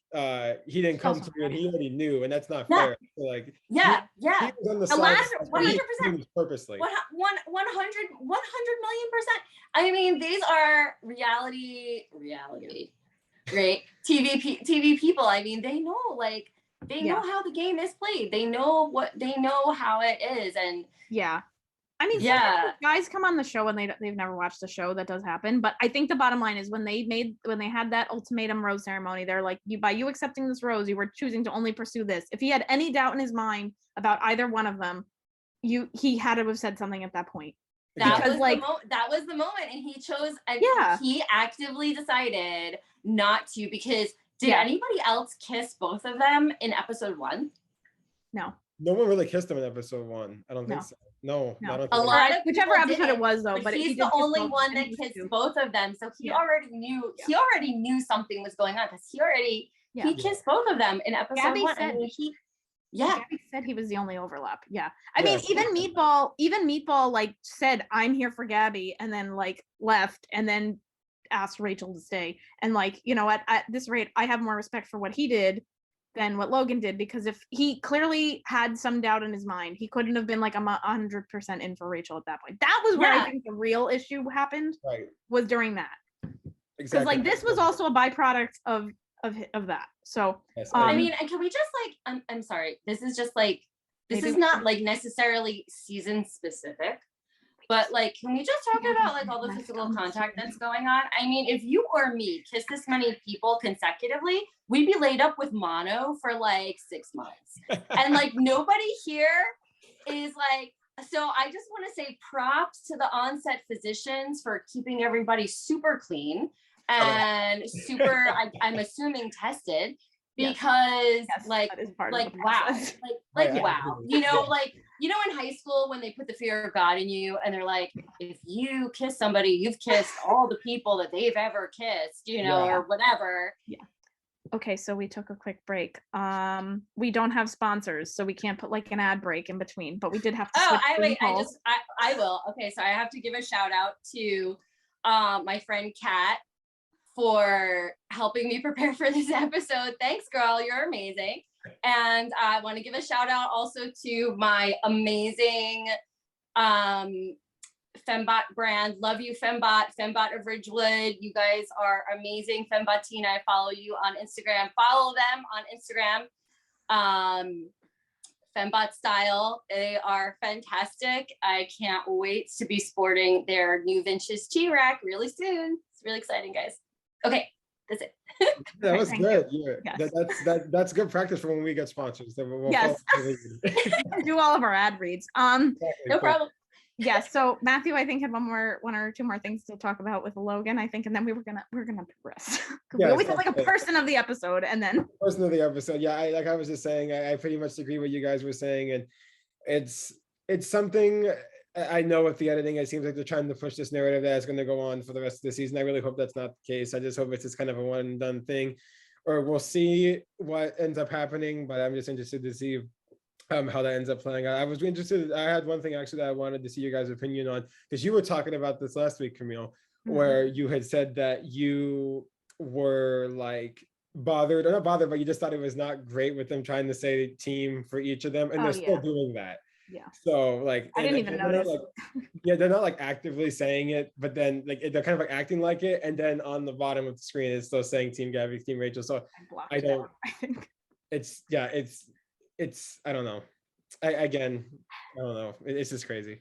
he didn't come to you and he already knew, and that's not fair. So like he was on the last 100% purposely. 100 million%. I mean, these are reality, right? TV people. I mean, they know know how the game is played. They know how it is. And I mean, guys come on the show and they've never watched the show. That does happen. But I think the bottom line is when they had that ultimatum rose ceremony, they're like, by you accepting this rose, you were choosing to only pursue this. If he had any doubt in his mind about either one of them, he had to have said something at that point. That was the moment, and he chose. He actively decided not to, because did anybody else kiss both of them in episode 1? No. No one really kissed him in episode 1. I don't think so. No. A lot of whichever episode it was, though. But he's the only one that kissed both of them, so he already knew. He already knew something was going on, because he kissed both of them in episode Gabby 1. Gabby said he was the only overlap. Yeah. I mean, even Meatball like said, I'm here for Gabby, and then like left, and then asked Rachel to stay. And like, you know, at this rate, I have more respect for what he did than what Logan did, because if he clearly had some doubt in his mind, he couldn't have been like, I'm 100% in for Rachel at that point. That was where I think the real issue happened, was during that. Because like this was also a byproduct of that. So I mean, and can we just like, I'm sorry, this is just like, this is not like necessarily season specific, but like, can we just talk about like all the physical contact that's going on? I mean, if you or me kiss this many people consecutively, we'd be laid up with mono for like 6 months. And like nobody here is like, so I just want to say props to the on-set physicians for keeping everybody super clean and super, I'm assuming tested, because like wow, like wow, you know, like, you know, in high school when they put the fear of God in you and they're like, if you kiss somebody, you've kissed all the people that they've ever kissed, you know, or whatever. Yeah. Okay, so we took a quick break. We don't have sponsors, so we can't put like an ad break in between, but we did have to switch. I will. Okay, so I have to give a shout out to my friend Kat for helping me prepare for this episode. Thanks, girl. You're amazing. And I want to give a shout out also to my amazing Fembot brand. Love you, Fembot of Ridgewood. You guys are amazing. Fembotina, I follow you on Instagram. Follow them on Instagram. Fembot Style. They are fantastic. I can't wait to be sporting their new vintage T-Rack really soon. It's really exciting, guys. Okay, that's it. That was good. Yes. That's good practice for when we get sponsors. We'll yes. Do all of our ad reads. No problem. Yes. So Matthew, I think, had one or two more things to talk about with Logan, I think, and then we're gonna progress. We always have like a person of the episode, and then person of the episode. Yeah, I was just saying, I pretty much agree with what you guys were saying, and it's something. I know with the editing, it seems like they're trying to push this narrative that is going to go on for the rest of the season. I really hope that's not the case. I just hope it's just kind of a one and done thing, or we'll see what ends up happening. But I'm just interested to see how that ends up playing out. I was interested. I had one thing actually that I wanted to see your guys' opinion on, because you were talking about this last week, Camille, where you had said that you were like bothered, or not bothered, but you just thought it was not great with them trying to say team for each of them, and they're still doing that. Yeah. So like, I didn't even notice. They're not like actively saying it, but then like they're kind of like acting like it, and then on the bottom of the screen it's still saying Team Gabby, Team Rachel. So I don't. It's I don't know. I don't know. It's just crazy.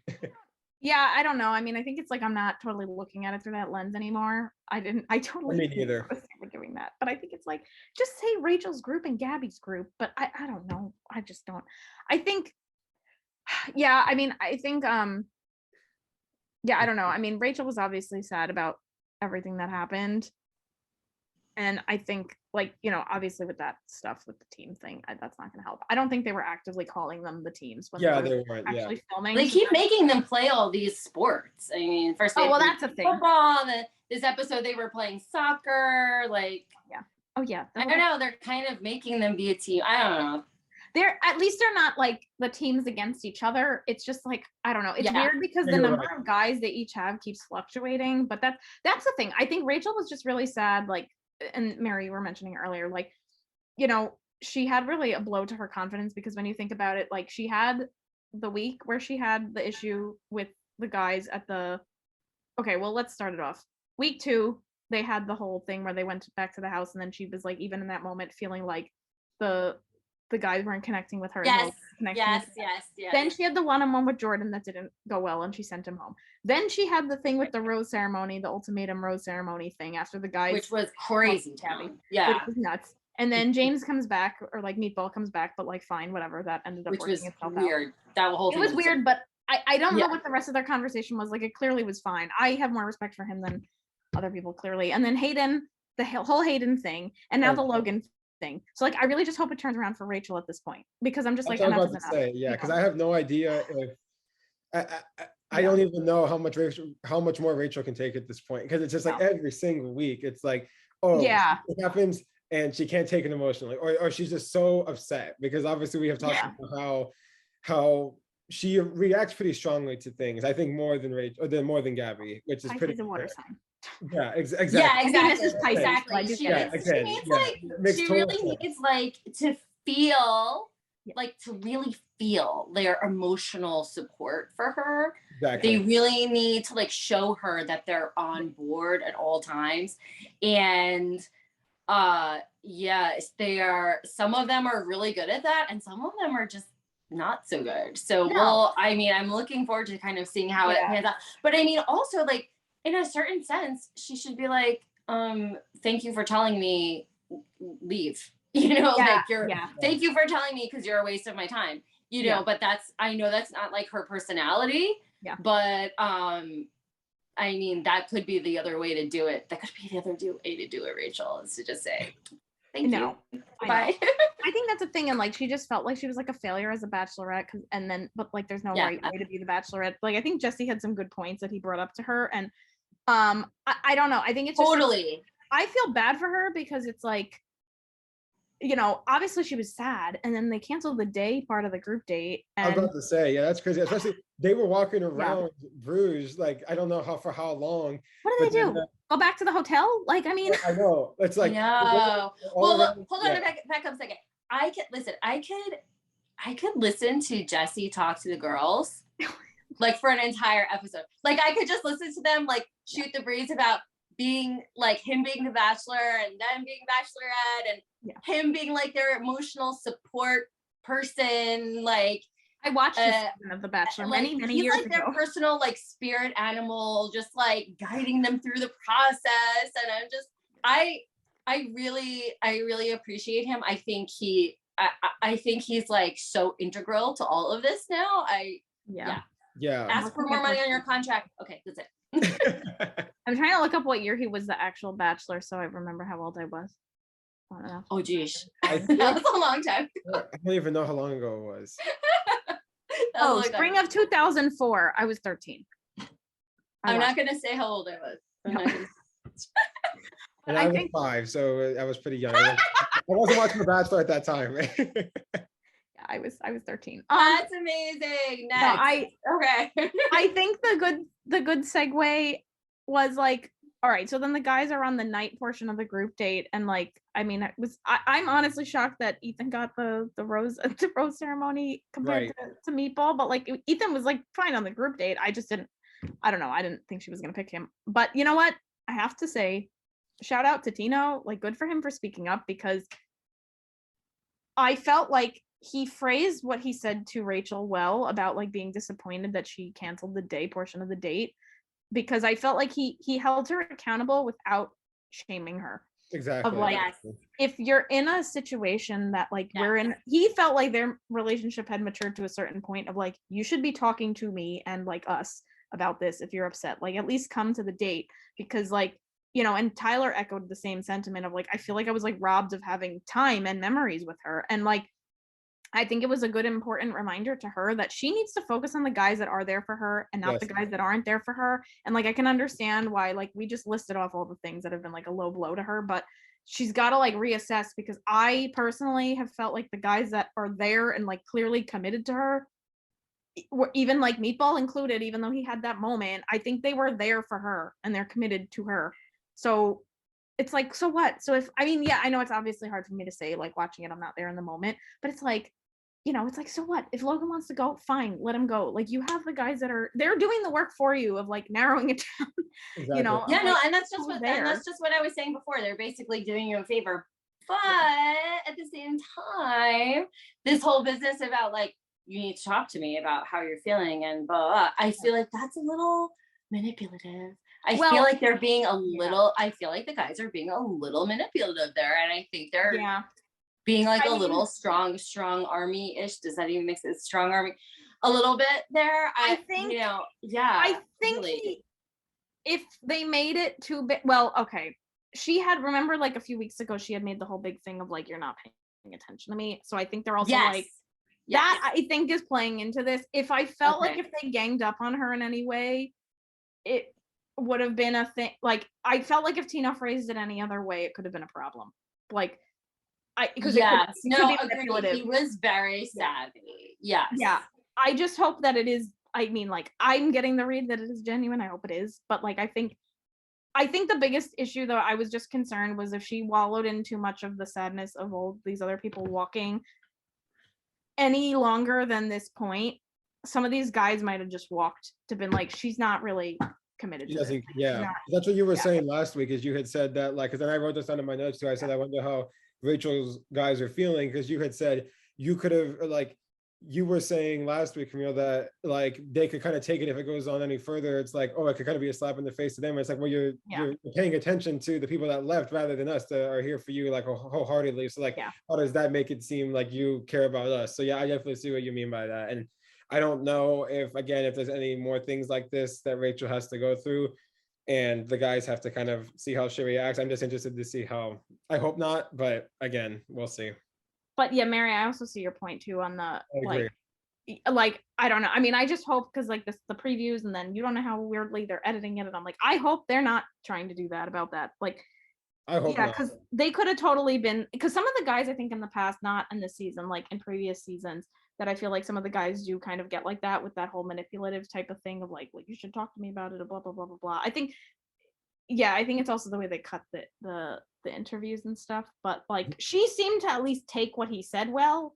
Yeah, I don't know. I mean, I think it's like I'm not totally looking at it through that lens anymore. I totally me neither. We're doing that, but I think it's like just say Rachel's group and Gabby's group. But I don't know. I just don't. I think. Yeah, I mean, I think, I don't know. I mean, Rachel was obviously sad about everything that happened. And I think, like, you know, obviously with that stuff, with the team thing, that's not going to help. I don't think they were actively calling them the teams when they weren't actually filming. They keep making them play all these sports. I mean, first they that's a thing. Football, this episode they were playing soccer, like. Yeah. Oh, yeah. I don't know. They're kind of making them be a team. I don't know. They're not like the teams against each other. It's just like, I don't know. It's weird because the number of guys they each have keeps fluctuating. But that's the thing. I think Rachel was just really sad. Like, and Mary, you were mentioning earlier, like, you know, she had really a blow to her confidence, because when you think about it, like, she had the week where she had the issue with the guys at the. Okay, well, let's start it off. Week 2, they had the whole thing where they went back to the house, and then she was like, even in that moment, feeling like the guys weren't connecting with her. Yes. Then she had the one-on-one with Jordan that didn't go well, and she sent him home. Then she had the thing with the rose ceremony, the ultimatum rose ceremony thing after the guys, which was crazy. Yeah, which was nuts. And then James comes back, or like Meatball comes back, but like fine, whatever. That ended up working itself weird. Out. That whole thing was weird, but I don't know what the rest of their conversation was. Like, it clearly was fine. I have more respect for him than other people, clearly. And then Hayden, the whole Hayden thing, and now the Logan thing. So like, I really just hope it turns around for Rachel at this point, because I'm just like, enough is enough. Because I have no idea if I don't even know how much more Rachel can take at this point, because it's just like every single week it's like, it happens and she can't take it emotionally, or she's just so upset, because obviously we have talked about how she reacts pretty strongly to things. I think more than Rachel, or more than Gabby, which is pretty. The water sign. Yeah, exactly. Yeah, exactly. This is Pisces, Exactly. I do She get needs, it. she needs Yeah, like, it makes she total really sense. needs like to feel, Yeah. like to really feel their emotional support for her. Exactly. They really need to like show her that they're on board at all times. And yes, they are, some of them are really good at that, and some of them are just not so good. So No. well, I mean, I'm looking forward to kind of seeing how it pans out. But I mean, also like in a certain sense, she should be like, thank you for telling me, leave. You know, like thank you for telling me, because you're a waste of my time. You know, but that's, I know that's not like her personality. Yeah. But I mean, that could be the other way to do it. That could be the other way to do it, Rachel, is to just say, thank you. Bye. I think that's a thing. And like, she just felt like she was like a failure as a bachelorette. But like, there's no right way to be the bachelorette. Like, I think Jesse had some good points that he brought up to her. And I don't know. I think it's just, totally. I feel bad for her because it's like, you know, obviously she was sad, and then they canceled the day part of the group date. And I was about to say, yeah, that's crazy. Especially they were walking around Bruges, like I don't know for how long. What do they do? Go back to the hotel? Like, I mean, I know it's like no. Well, look, hold on, back up a second. I could listen to Jesse talk to the girls like for an entire episode. Like I could just listen to them like shoot the breeze about being like him being the bachelor and them being bachelorette and him being like their emotional support person. Like I watched this season of The Bachelor many years ago. He's like their personal like spirit animal, just like guiding them through the process. And I'm just, I really appreciate him. I think I think he's like so integral to all of this now. Ask for more money on your contract. Okay, that's it. I'm trying to look up what year he was the actual bachelor, so I remember how old I was. I don't know. Oh geez, that was a long time. I don't even know how long ago it was. Spring of 2004. I was 13. I'm not gonna say how old I was. And I was 5, so I was pretty young. I wasn't watching The Bachelor at that time. I was 13. That's amazing. Next. Okay. I think the good segue was like, all right, so then the guys are on the night portion of the group date, and like, I mean, I'm honestly shocked that Ethan got the rose ceremony compared to Meatball, but like Ethan was like fine on the group date. I didn't think she was gonna pick him. But you know what? I have to say, shout out to Tino, like good for him for speaking up, because I felt like he phrased what he said to Rachel well about like being disappointed that she canceled the day portion of the date, because I felt like he held her accountable without shaming her. Exactly. Of like, if you're in a situation that like we're in, he felt like their relationship had matured to a certain point of like, you should be talking to me and like us about this if you're upset, like at least come to the date, because like, you know, and Tyler echoed the same sentiment of like, I feel like I was like robbed of having time and memories with her. And like, I think it was a good, important reminder to her that she needs to focus on the guys that are there for her and not the guys that aren't there for her. And like, I can understand why, like, we just listed off all the things that have been like a low blow to her, but she's got to like reassess, because I personally have felt like the guys that are there and like clearly committed to her, were even like Meatball included, even though he had that moment, I think they were there for her and they're committed to her. So it's like, so what? So if, I mean, yeah, I know it's obviously hard for me to say, like watching it, I'm not there in the moment, but it's like, you know, it's like, so what? If Logan wants to go, fine, let him go. Like, you have the guys that they're doing the work for you of like narrowing it down, you know? Yeah, no, and that's just what I was saying before. They're basically doing you a favor. But at the same time, this whole business about like, you need to talk to me about how you're feeling and blah, blah, blah. I feel like that's a little manipulative. I feel like they're being a little, I feel like the guys are being a little manipulative there. And I think they're being like a little strong army-ish. Does that even make sense? Strong army, a little bit there. I think, you know, I think really. If they made it too big, well, okay. She had, remember like a few weeks ago, she had made the whole big thing of like, you're not paying attention to me. So I think they're also like, that I think is playing into this. If I felt like if they ganged up on her in any way, it would have been a thing. Like, I felt like if Tina phrased it any other way, it could have been a problem. Like, because he was very savvy. Yeah. I just hope that it is. I mean, like, I'm getting the read that it is genuine. I hope it is. But like, I think I think the biggest issue though, I was just concerned was if she wallowed in too much of the sadness of all these other people walking any longer than this point, some of these guys might have just walked to been like, she's not really committed to this. Yeah, not, that's what you were saying last week, is you had said that, like, because then I wrote this down in my notes too. I said I wonder how Rachel's guys are feeling, because you had said you could have, like, you were saying last week, Camille, that like they could kind of take it if it goes on any further. It's like, oh, it could kind of be a slap in the face to them. It's like, well, you're paying attention to the people that left rather than us that are here for you, like, wholeheartedly. So like, how does that make it seem like you care about us? So yeah, I definitely see what you mean by that. And I don't know if there's any more things like this that Rachel has to go through, and the guys have to kind of see how she reacts. I'm just interested to see how. I hope not, but again, we'll see. But yeah, Mary, I also see your point too on the like I don't know. I mean, I just hope, because like the previews, and then you don't know how weirdly they're editing it, and I'm like, I hope they're not trying to do that about that. Like, I hope not, because they could have totally been, because some of the guys I think in the past, not in this season, like in previous seasons, that I feel like some of the guys do kind of get like that with that whole manipulative type of thing of like, well, you should talk to me about it, or blah blah blah blah blah. I think it's also the way they cut the interviews and stuff, but like she seemed to at least take what he said well,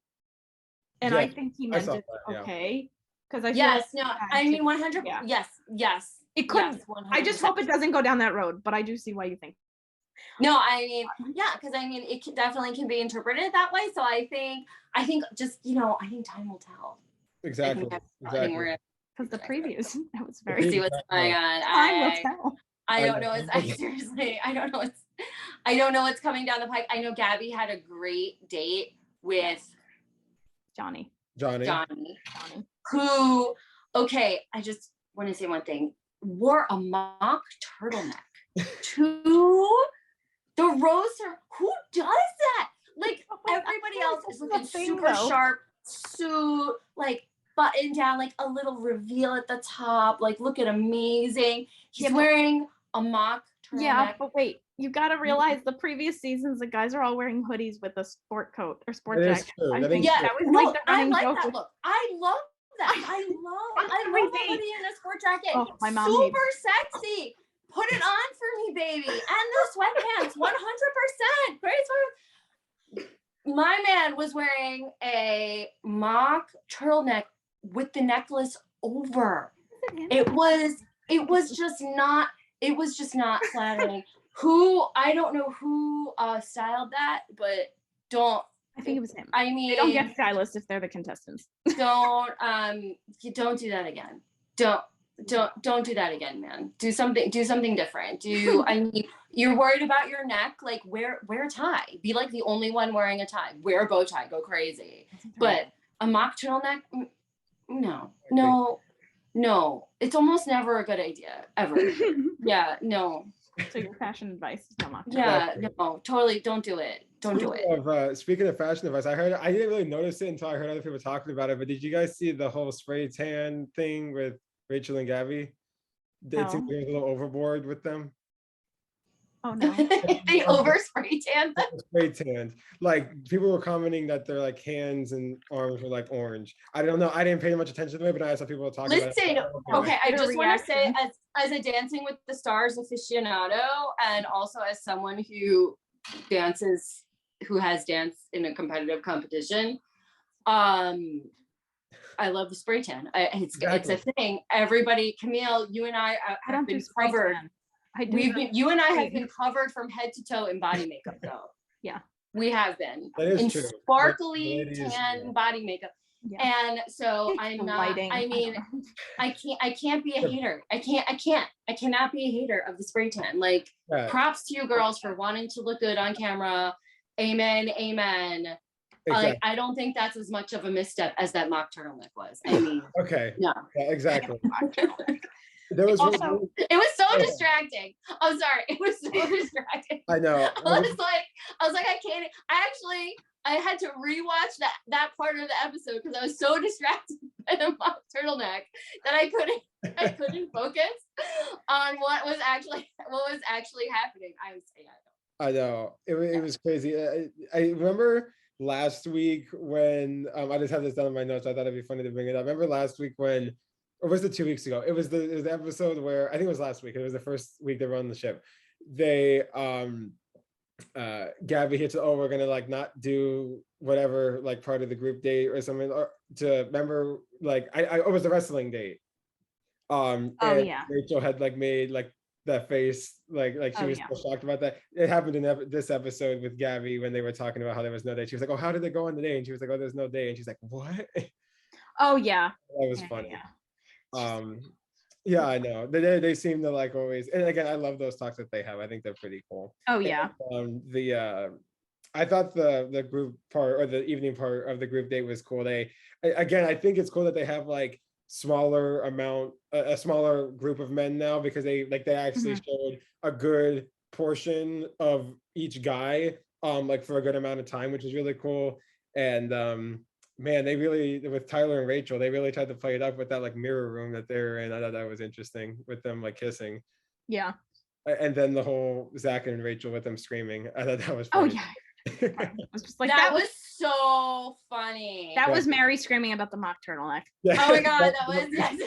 and I think he meant it okay, because I feel I mean 100 yes it could. Yes, I just hope it doesn't go down that road, but I do see why you think. No, I mean, because I mean it definitely can be interpreted that way, so I think just I think time will tell. Exactly. Because the previews, that was very see what's going on. Time will tell. I don't know. Seriously, I don't know what's coming down the pike. I know Gabby had a great date with Johnny. Who, okay, I just want to say one thing. Wore a mock turtleneck to the roaster. Who does that? Like, everybody else is looking super sharp, suit, like button down, like a little reveal at the top, like looking amazing. He's wearing a mock turtleneck. Yeah, but wait, you got to realize the previous seasons, the guys are all wearing hoodies with a sport coat or sport jacket. That was like the running joke. That look. I love that. I love a hoodie and a sport jacket. Oh, my mom super sexy. Put it on for me, baby. And the sweatpants, 100%. Great. My man was wearing a mock turtleneck with the necklace over. It was just not flattering. I don't know who styled that, but I think it was him. I mean, they don't get stylists if they're the contestants. Don't do that again. Don't do that again, man. Do something different. I mean, you're worried about your neck, like wear a tie. Be like the only one wearing a tie. Wear a bow tie, go crazy. But a mock turtleneck, no. It's almost never a good idea, ever. Yeah, no. So your fashion advice is no mock turtleneck. Yeah, no, totally don't do it. Don't do it. Speaking of fashion advice, I didn't really notice it until I heard other people talking about it, but did you guys see the whole spray tan thing with Rachel and Gabby? It seemed to be a little overboard with them. Oh no. They over spray tan. Spray tanned. Like people were commenting that their like hands and arms were like orange. I don't know. I didn't pay much attention to it, but I saw people talking about it. Listen, okay, I just want to say as a Dancing with the Stars aficionado, and also as someone who has danced in a competitive competition, I love the spray tan. It's a thing. Everybody, Camille, you and I have been covered. You and I have been covered from head to toe in body makeup, though. Yeah, we have been in true. Sparkly tan body makeup. Yeah. And so I'm not. Lighting. I mean, I can't be a hater. I cannot be a hater of the spray tan. Like, props to you girls for wanting to look good on camera. Amen. Exactly. Like, I don't think that's as much of a misstep as that mock turtleneck was. I mean, yeah, exactly. It was so distracting. I'm sorry. It was so distracting. I know. I was like, I can't. I had to rewatch that part of the episode because I was so distracted by the mock turtleneck that I couldn't focus on what was actually happening. I know. It was crazy. I remember last week when I just have this down in my notes. I thought it'd be funny to bring it up. I remember last week when or was it 2 weeks ago? It was the episode where I think it was last week. It was the first week they were on the ship. They Gabby hits, oh, we're gonna like not do whatever like part of the group date or something, or to remember like it was the wrestling date. And Rachel had like made like that face like she was so shocked about that. It happened in this episode with Gabby when they were talking about how there was no date. She was like, oh, how did it go on the day? And she was like, oh, there's no day. And she's like, what? Oh yeah, that was funny. Yeah, I know. They seem to like always, and again, I love those talks that they have. I think they're pretty cool. Oh yeah. And, I thought the group part or the evening part of the group date was cool. I think it's cool that they have like a smaller group of men now, because they actually showed a good portion of each guy like for a good amount of time, which is really cool. And man, they really, with Tyler and Rachel, they really tried to play it up with that like mirror room that they're in. I thought that was interesting with them like kissing. Yeah. And then the whole Zach and Rachel with them screaming. I thought that was funny. Oh yeah. I was just like, that was so funny. That was Mary screaming about the mock turtleneck. Yeah. Oh my god, that was yes.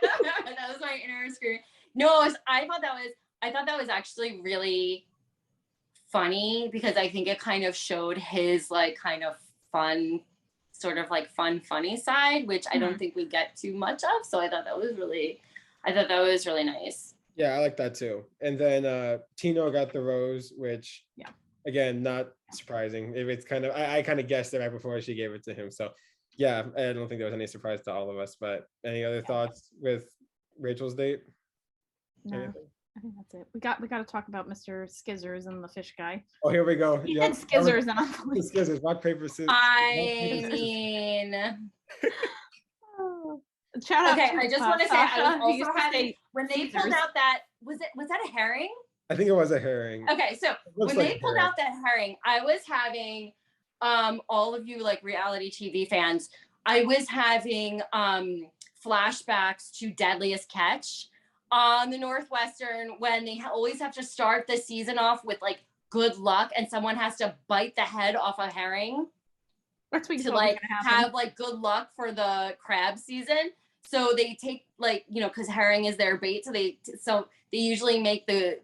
That was my inner scream. No, I thought that was actually really funny, because I think it kind of showed his like kind of fun, sort of like funny side, which I don't think we get too much of. So I thought that was really nice. Yeah, I like that too. And then Tino got the rose, which again, not surprising. It's kind of, I kind of guessed it right before she gave it to him. So yeah, I don't think there was any surprise to all of us. But any other thoughts with Rachel's date? No, anything? I think that's it. We got to talk about Mr. Skizzers and the fish guy. Oh, here we go. He had Skizzers and I'm like, Skizzers, rock, paper, scissors. I mean, shout out. Okay, to, I just want to say, Sasha, I was also having when they pulled out that was that a herring? I think it was a herring. Okay, so when they pulled out that herring, I was having all of you like reality TV fans, I was having flashbacks to Deadliest Catch on the Northwestern, when they always have to start the season off with like good luck, and someone has to bite the head off a herring. That's what to like have like good luck for the crab season. So they take like, you know, because herring is their bait. So they usually make the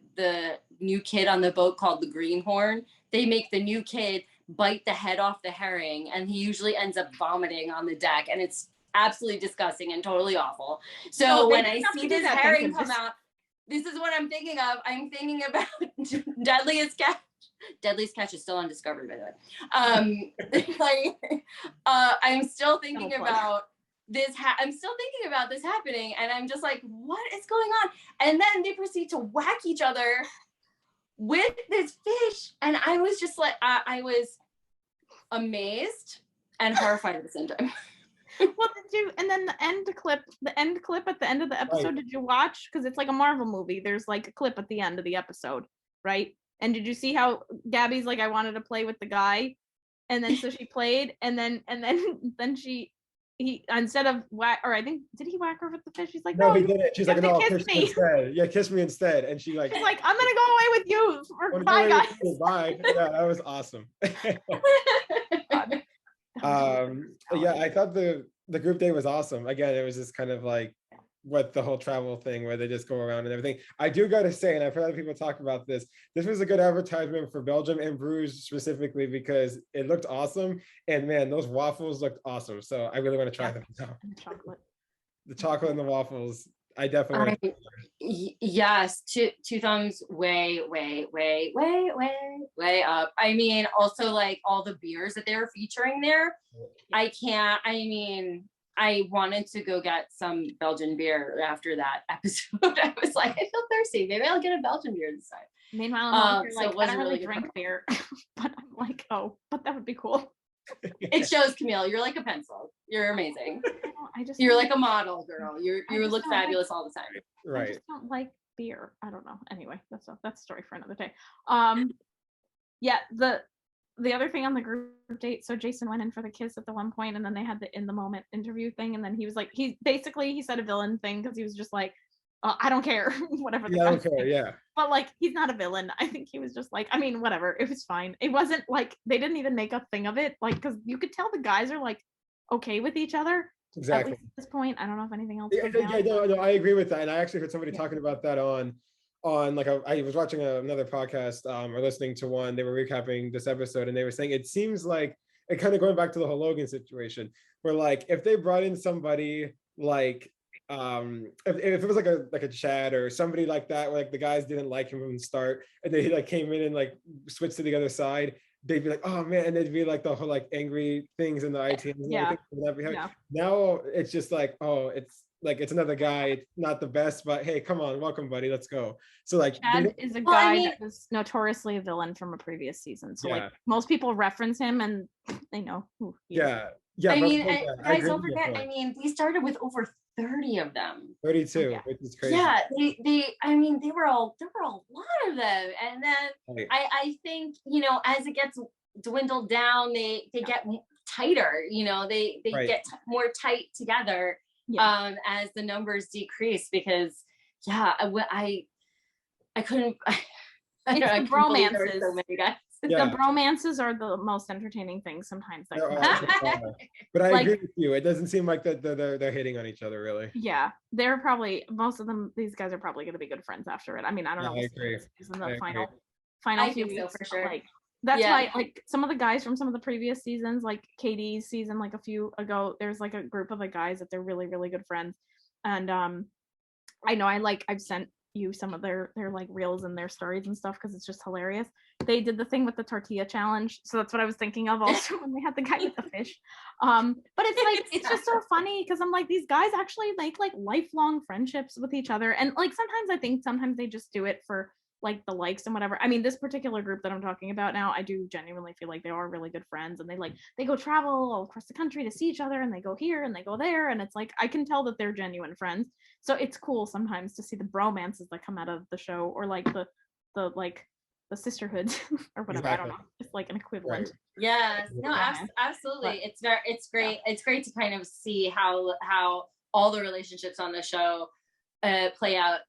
new kid on the boat, called the greenhorn. They make the new kid bite the head off the herring, and he usually ends up vomiting on the deck, and it's absolutely disgusting and totally awful. So when I see this herring come out, this is what I'm thinking of. I'm thinking about Deadliest Catch. Deadliest Catch is still on Discovery, by the way. I'm still thinking about this. I'm still thinking about this happening, and I'm just like, what is going on? And then they proceed to whack each other with this fish, and I was just like, I was amazed and horrified at the same time. Well, did you? And then the end clip at the end of the episode, right. Did you watch? Because it's like a Marvel movie. There's like a clip at the end of the episode, right? And did you see how Gabby's like, I wanted to play with the guy, and then so she played, and then he instead of whack, or I think, did he whack her with the fish? She's like, no, he didn't. She's like, no, kiss me instead. Yeah, kiss me instead. And she's like, I'm gonna go away with you. Bye, guys. Bye. Yeah, that was awesome. Yeah, I thought the group day was awesome. Again, it was just kind of like what the whole travel thing where they just go around and everything. I do gotta say, and I've heard other people talk about this was a good advertisement for Belgium and Bruges specifically, because it looked awesome, and man, those waffles looked awesome. So I really want to try them now. The chocolate and the waffles, I definitely yes, two thumbs way up. I mean, also like all the beers that they were featuring there, I wanted to go get some Belgian beer after that episode. I was like, I feel thirsty. Maybe I'll get a Belgian beer this time. Meanwhile, you're like, I don't really drink beer, but I'm like, oh, but that would be cool. It shows, Camille. You're like a pencil. You're amazing. You're like a model, girl. You look fabulous all the time. Right. I just don't like beer. I don't know. Anyway, that's a story for another day. Yeah. The other thing on the group date, so Jason went in for the kiss at the one point, and then they had the in the moment interview thing, and then he was like, he said a villain thing because he was just like, I don't care, whatever. Yeah, I don't care, yeah. But like, he's not a villain. I think he was just like, I mean, whatever. It was fine. It wasn't like they didn't even make a thing of it, like, because you could tell the guys are like okay with each other, Exactly. At least at this point, I don't know if anything else. Yeah, goes down. no, I agree with that. And I actually heard somebody Yeah. talking about that on like I was watching another podcast or listening to one. They were recapping this episode, and they were saying it seems like it kind of going back to the whole Logan situation, where like if they brought in somebody like if it was like a Chad or somebody like that, where like the guys didn't like him from the start, and they like came in and like switched to the other side, they'd be like, oh man, and they'd be like the whole like angry things in the ITMs and Yeah. everything. Yeah. Now it's just like, oh, it's like it's another guy. It's not the best, but hey, come on, welcome, buddy, let's go. So like, Chad is a Well, I guy mean- that was notoriously a villain from a previous season. So Yeah. like most people reference him and they know who he is. yeah. I but- mean, but and yeah, I guys, agree don't with your forget. point. I mean, they started with over 30 of them. 32, Yeah. which is crazy. Yeah, I mean, there were a lot of them, and then Like, I think, you know, as it gets dwindled down, they get tighter. You know, they Right. get more tight together. Yeah. As the numbers decrease, because yeah, I couldn't. I It's the couldn't believe there were bromances. so many guys. Yeah. The bromances are the most entertaining things sometimes. That There come are out. so far. But I Like- agree with you. It doesn't seem like that they're hitting on each other really. Yeah, they're probably most of them. These guys are probably going to be good friends after it. I mean, I don't Yeah, know. I We'll see agree. what this is in I the agree. final I few think so, weeks. for but, sure. Like that's Yeah. why, like some of the guys from some of the previous seasons, like Katie's season, like a few ago, there's like a group of the guys that they're really really good friends, and I know I've sent you some of their like reels and their stories and stuff because it's just hilarious. They did the thing with the tortilla challenge, so that's what I was thinking of also when they had the guy with the fish. But it's like it's just so funny because I'm like, these guys actually make like lifelong friendships with each other, and like sometimes they just do it for like the likes and whatever. I mean, this particular group that I'm talking about now, I do genuinely feel like they are really good friends, and they go travel all across the country to see each other, and they go here and they go there, and it's like I can tell that they're genuine friends. So it's cool sometimes to see the bromances that come out of the show, or like the sisterhood or whatever. I don't Exactly. know. It's like an equivalent. Right. Yes, no, Yeah. absolutely. But- It's great. It's great to kind of see how all the relationships on the show play out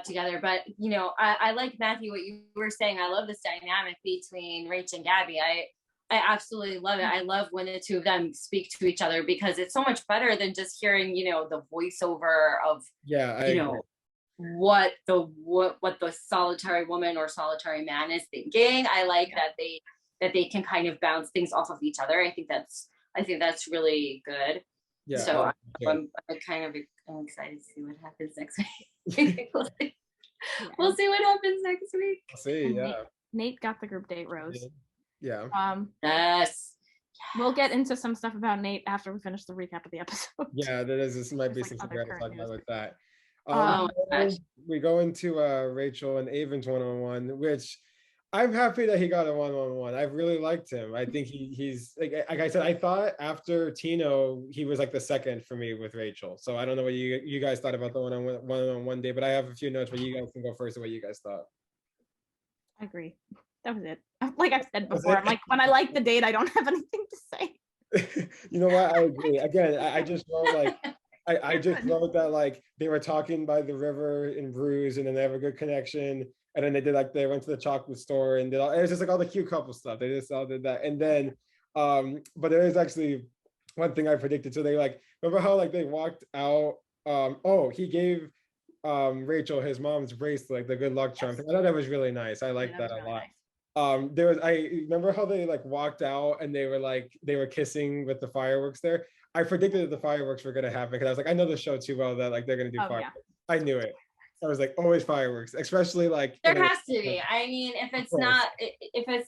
together. But you know, I like, Matthew, what you were saying. I love this dynamic between Rach and Gabby. I absolutely love it. I love when the two of them speak to each other because it's so much better than just hearing, you know, the voiceover of, Yeah, I you agree. know, what the solitary woman or solitary man is thinking. I like that they can kind of bounce things off of each other. I think that's really good. Yeah, So I agree. I'm excited to see what happens next week. We'll see what happens next week. I'll see. And Yeah. Nate got the group date rose. Yeah. Yes. We'll get into some stuff about Nate after we finish the recap of the episode. Yeah, this might be There's, like, some other great to talk current about news. with that. Oh my gosh. We go into Rachel and Avon's one-on-one, which I'm happy that he got a one-on-one. I really liked him. I think he's like I said, I thought after Tino, he was like the second for me with Rachel. So I don't know what you guys thought about the one-on-one day, but I have a few notes, but you guys can go first of what you guys thought. I agree. That was it. Like I've said Was before, it? I'm like, when I like the date, I don't have anything to say. You know what? I agree. Again, I just wrote like I just wrote that like they were talking by the river in Bruges, and then they have a good connection. And then they went to the chocolate store and did all, it was just like all the cute couple stuff. They just all did that. And then but there is actually one thing I predicted. So they like, remember how like they walked out, he gave Rachel his mom's bracelet, like the good luck charm. I thought that was really nice. I liked Yeah, that was a really lot. nice. I remember how they like walked out and they were kissing with the fireworks there. I predicted that the fireworks were gonna happen because I was like, I know the show too well that like they're gonna do Oh, fireworks. yeah. I knew it. I was like, always fireworks, especially like There has to be. I mean, if it's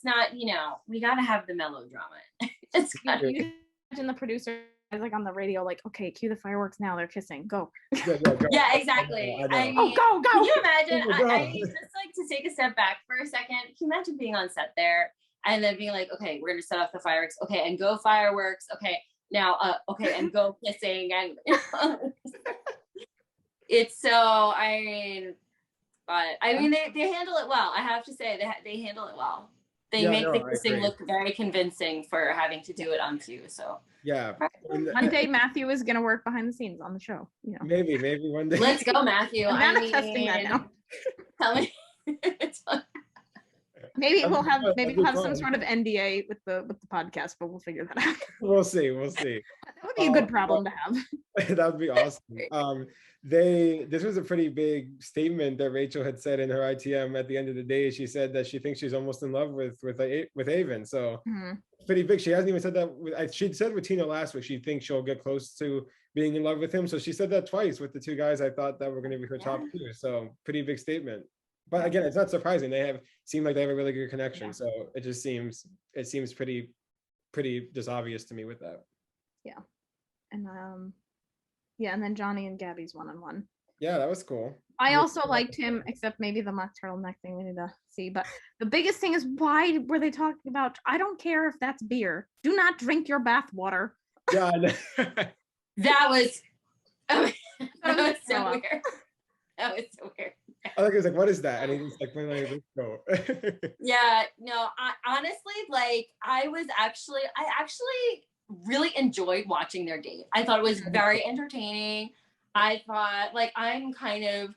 not, you know, we gotta have the melodrama. It's gotta be. You imagine the producer is like on the radio, like, okay, cue the fireworks now. They're kissing. Go. Go. Yeah, exactly. I know. I mean, Oh, go, can go. you imagine? Oh my I God. mean, just like to take a step back for a second. Can you imagine being on set there and then being like, okay, we're gonna set off the fireworks. Okay, and go fireworks. Okay, now, okay, and go kissing, and it's so. I mean, but I mean, they handle it well. I have to say they handle it well. They make the I kissing agree. look very convincing for having to do it on cue. So Yeah. And One day Matthew is gonna work behind the scenes on the show. You know. maybe one day. let's go, Matthew. I'm I manifesting that mean, now. tell me. Maybe we'll have That'd be some fun. sort of NDA with the podcast, but we'll figure that out. We'll see. That would be a good problem to have. That would be awesome. This was a pretty big statement that Rachel had said in her ITM at the end of the day. She said that she thinks she's almost in love with eiiwun. So pretty big. She hasn't even said that. She'd said with Tina last week, she thinks she'll get close to being in love with him. So she said that twice with the two guys I thought that were going to be her top two. So pretty big statement. But again, it's not surprising. Seem like they have a really good connection. So it just seems pretty just obvious to me with that. Yeah. And and then Johnny and Gabby's one-on-one. Yeah, that was cool. I also liked him, except maybe the mock turtleneck thing we need to see. But the biggest thing is, why were they talking about, I don't care if that's beer. Do not drink your bath water. Yeah. That was so weird. That was so weird. I think it was like, what is that? And he was like, let's go. Yeah, no, I honestly, like, I actually really enjoyed watching their date. I thought it was very entertaining. I thought, like, I'm kind of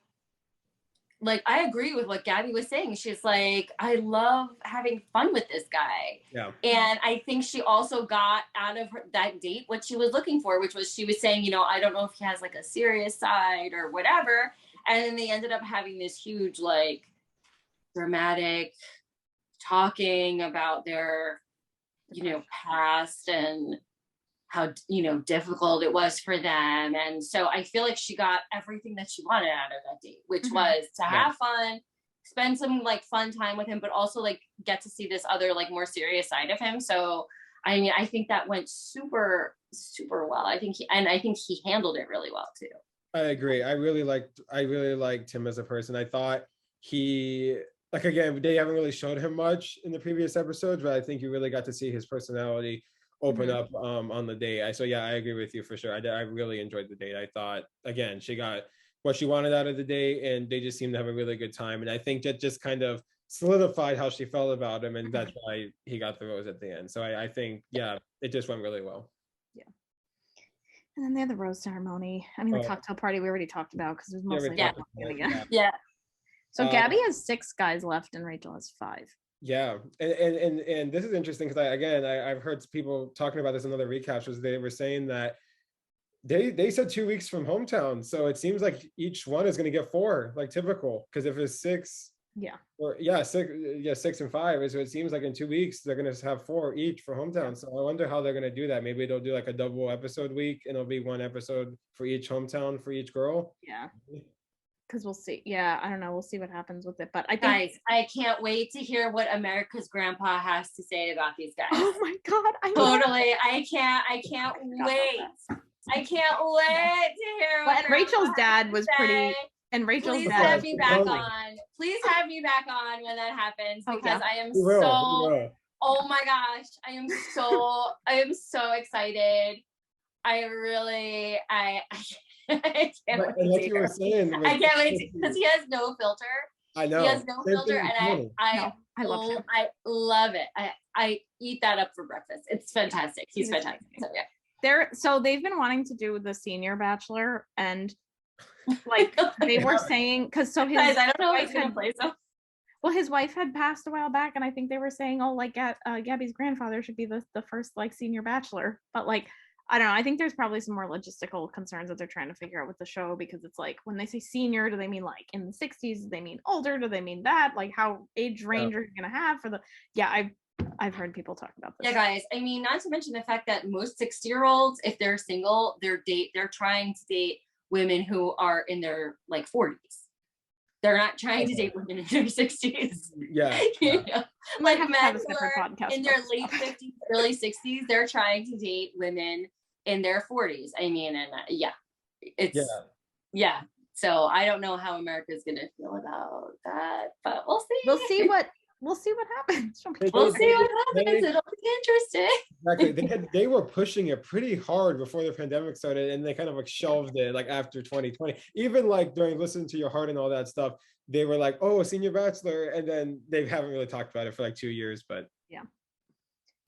like, I agree with what Gabby was saying. She's like, I love having fun with this guy. Yeah. And I think she also got out of that date what she was looking for, which was, she was saying, you know, I don't know if he has like a serious side or whatever. And then they ended up having this huge, like, dramatic talking about their, you know, past and how, you know, difficult it was for them. And so I feel like she got everything that she wanted out of that date, which was to have fun, spend some like fun time with him, but also like get to see this other like more serious side of him. So I mean, I think that went super, super well. I think he handled it really well too. I agree. I really liked him as a person. I thought he, like, again, they haven't really showed him much in the previous episodes, but I think you really got to see his personality open up on the date. So yeah, I agree with you for sure. I really enjoyed the date. I thought, again, she got what she wanted out of the date, and they just seemed to have a really good time. And I think that just kind of solidified how she felt about him, and that's why he got the rose at the end. So I think, yeah, it just went really well. Yeah. And then they had the rose ceremony. I mean, the cocktail party we already talked about because it was mostly yeah. So Gabby has 6 guys left and Rachel has 5. Yeah, and this is interesting because I've heard people talking about this in other recaps. Was they were saying that they said 2 weeks from hometown, so it seems like each one is going to get 4, like typical. Because if it's 6, 6 and 5, so it seems like in 2 weeks they're going to have 4 each for hometown. So I wonder how they're going to do that. Maybe they'll do like a double episode week, and it'll be 1 episode for each hometown for each girl. Yeah. Because we'll see. Yeah, I don't know. We'll see what happens with it. But I think, guys, I can't wait to hear what America's grandpa has to say about these guys. Oh my God. I can't wait. I can't wait to hear what Rachel's dad was pretty. And Rachel's dad. Please have me back on. Please have me back on when that happens, because I am so. Oh my gosh, I am so excited. I can't wait. Like you were saying, I can't wait because he has no filter. I know. He has no filter, and I love him. I love it. I eat that up for breakfast. It's fantastic. He's fantastic. So yeah. They've been wanting to do the senior Bachelor, and like they were saying, because his guys, I don't know if he's gonna play so. Well, his wife had passed a while back, and I think they were saying, oh, like Gabby's grandfather should be the first like senior Bachelor, but like. I don't know. I think there's probably some more logistical concerns that they're trying to figure out with the show, because it's like, when they say senior, do they mean like in the 60s? Do they mean older? Do they mean that? Like, how age range are you going to have for the? Yeah, I've heard people talk about this. Yeah, guys. I mean, not to mention the fact that most 60-year-olds, if they're single, they're trying to date women who are in their like 40s. They're not trying to date women in their 60s. Yeah. You know? Like men who are in their late 50s, early 60s, they're trying to date women in their 40s. I mean, and so I don't know how America's gonna feel about that, but we'll see. We'll see what happens. We'll see what happens. It'll be interesting. Exactly. They were pushing it pretty hard before the pandemic started, and they kind of like shelved it like after 2020. Even like during Listen to Your Heart and all that stuff, they were like, oh, Senior Bachelor, and then they haven't really talked about it for like 2 years. But yeah.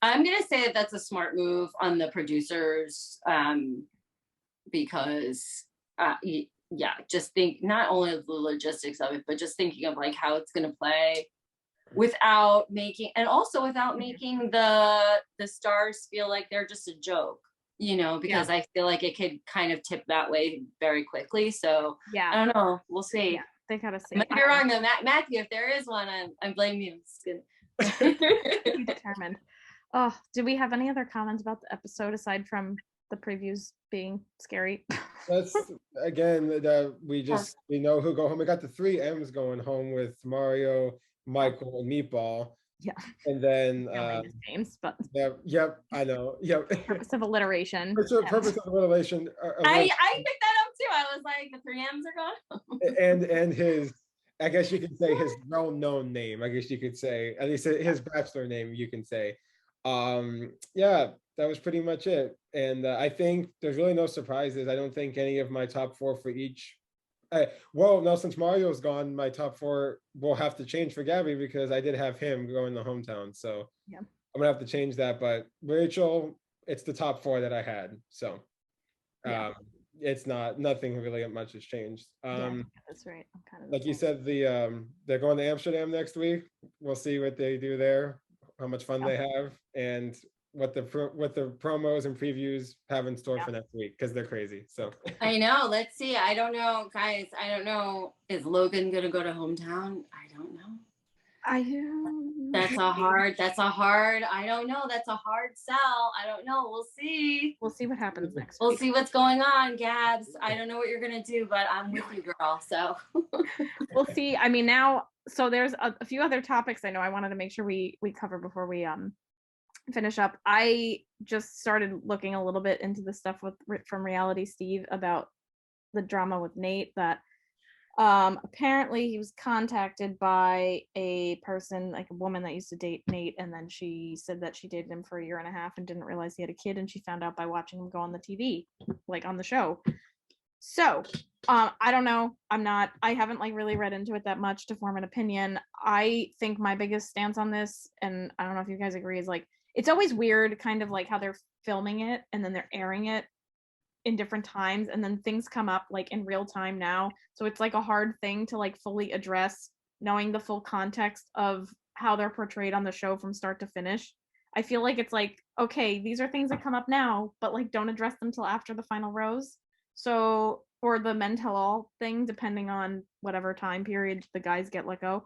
I'm going to say that's a smart move on the producers, because, just think not only of the logistics of it, but just thinking of like how it's going to play without making the stars feel like they're just a joke. because I feel like it could kind of tip that way very quickly. So yeah, I don't know. We'll see. Yeah, they gotta see. Might be wrong though, Matthew. If there is one, I'm blaming you. Be determined. Oh, do we have any other comments about the episode aside from the previews being scary? That's again we know who go home. We got the 3 M's going home with Mario, Michael, and Meatball. Yeah. And then names, but yep, I know. Yep. Purpose of alliteration. Purpose of alliteration. I picked that up too. I was like, the 3 M's are gone. and his, I guess you could say, his well-known name. I guess you could say, at least his bachelor name, you can say. Yeah, that was pretty much it. And I think there's really no surprises. I don't think any of my top 4 for each. Well, now since Mario's gone, my top 4 will have to change for Gabby because I did have him going to hometown. So yeah, I'm gonna have to change that. But Rachel, it's the top 4 that I had. So it's nothing really much has changed. That's right. I'm kind of like you said, they're going to Amsterdam next week. We'll see what they do there, how much fun they have, and what the promos and previews have in store for next week, because they're crazy. So I know. Let's see. I don't know, guys. I don't know. Is Logan gonna go to hometown? I don't know. That's a hard. I don't know. That's a hard sell. I don't know. We'll see. We'll see what happens next we'll week. See what's going on, Gabs. I don't know what you're gonna do, but I'm with you, girl. So we'll see. I mean, now, so there's a few other topics I know I wanted to make sure we cover before we finish up. I just started looking a little bit into the stuff from Reality Steve about the drama with Nate, that apparently he was contacted by a person, like a woman that used to date Nate, and then she said that she dated him for 1.5 years and didn't realize he had a kid, and she found out by watching him go on the TV, like on the show. So I don't know. I haven't like really read into it that much to form an opinion. I think my biggest stance on this, and I don't know if you guys agree, is like, it's always weird kind of like how they're filming it and then they're airing it in different times, and then things come up like in real time now. So it's like a hard thing to like fully address, knowing the full context of how they're portrayed on the show from start to finish. I feel like it's like, okay, these are things that come up now, but like don't address them till after the final rose. So, or the men tell all thing, depending on whatever time period the guys get let go.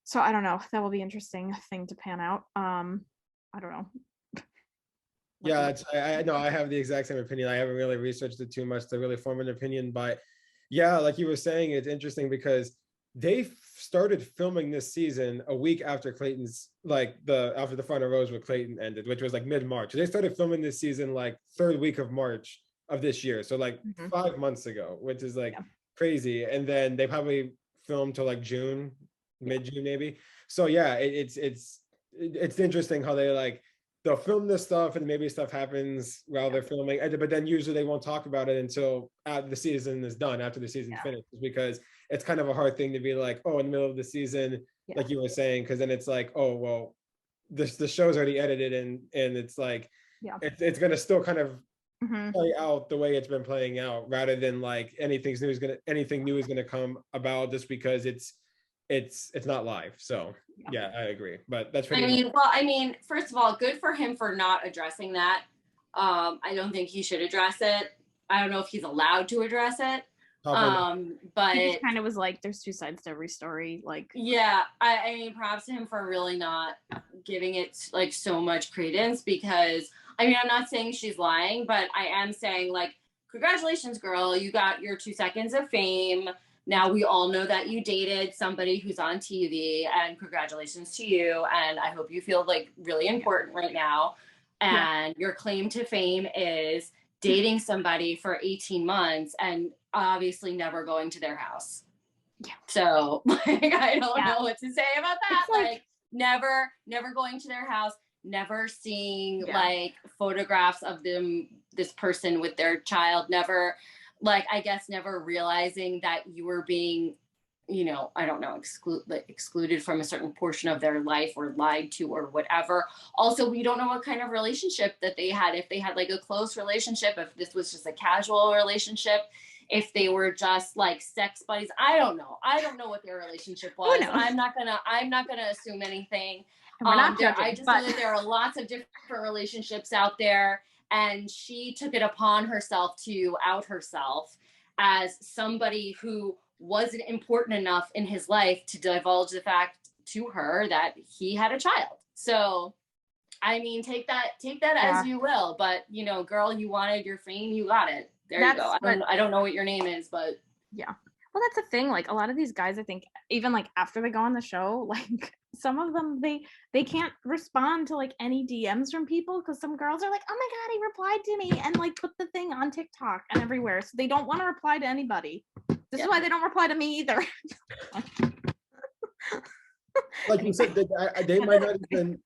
So I don't know. That will be interesting thing to pan out. I don't know. Yeah, I know I have the exact same opinion. I haven't really researched it too much to really form an opinion, but yeah, like you were saying, it's interesting because they started filming this season a week after Clayton's, like after the final rose with Clayton ended, which was like mid-March. They started filming this season like 3rd week of March of this year, so like 5 months ago, which is like crazy. And then they probably filmed till like June, mid-June maybe. So yeah, it's interesting how they'll film this stuff and maybe stuff happens while they're filming, but then usually they won't talk about it until the season is done, after the season finishes, because it's kind of a hard thing to be like, oh, in the middle of the season, like you were saying, because then it's like, oh, well, the show's already edited and it's like, it's going to still kind of play out the way it's been playing out, rather than like anything new is going to come about just because it's not live. So yeah, I agree, but that's pretty I mean, first of all, good for him for not addressing that. I don't think he should address it. I don't know if he's allowed to address it. But he just kind of was like, there's 2 sides to every story. Like, yeah, I mean, props to him for really not giving it like so much credence, because I mean, I'm not saying she's lying, but I am saying like, congratulations, girl, you got your 2 seconds of fame. Now we all know that you dated somebody who's on TV, and congratulations to you. And I hope you feel like really important right now. And your claim to fame is dating somebody for 18 months and obviously never going to their house. Yeah. So like, I don't know what to say about that. Like never going to their house, never seeing like photographs of this person with their child, never, like, I guess never realizing that you were being, I don't know, excluded from a certain portion of their life or lied to or whatever. Also, we don't know what kind of relationship that they had. If they had like a close relationship, if this was just a casual relationship, if they were just like sex buddies, I don't know. I don't know what their relationship was. I'm not gonna assume anything. We're not judging, I just know that there are lots of different relationships out there. and she took it upon herself to out herself as somebody who wasn't important enough in his life to divulge the fact to her that he had a child. So I mean, take that as you will, but you know, girl, you wanted your fame, you got it. There you go. I don't know what your name is, but yeah. Well, that's the thing. Like a lot of these guys, I think, even like after they go on the show, like some of them, they can't respond to like any DMs from people because some girls are like, oh my God, he replied to me, and like put the thing on TikTok and everywhere. So they don't want to reply to anybody. This is why they don't reply to me either. Like you said, they might not even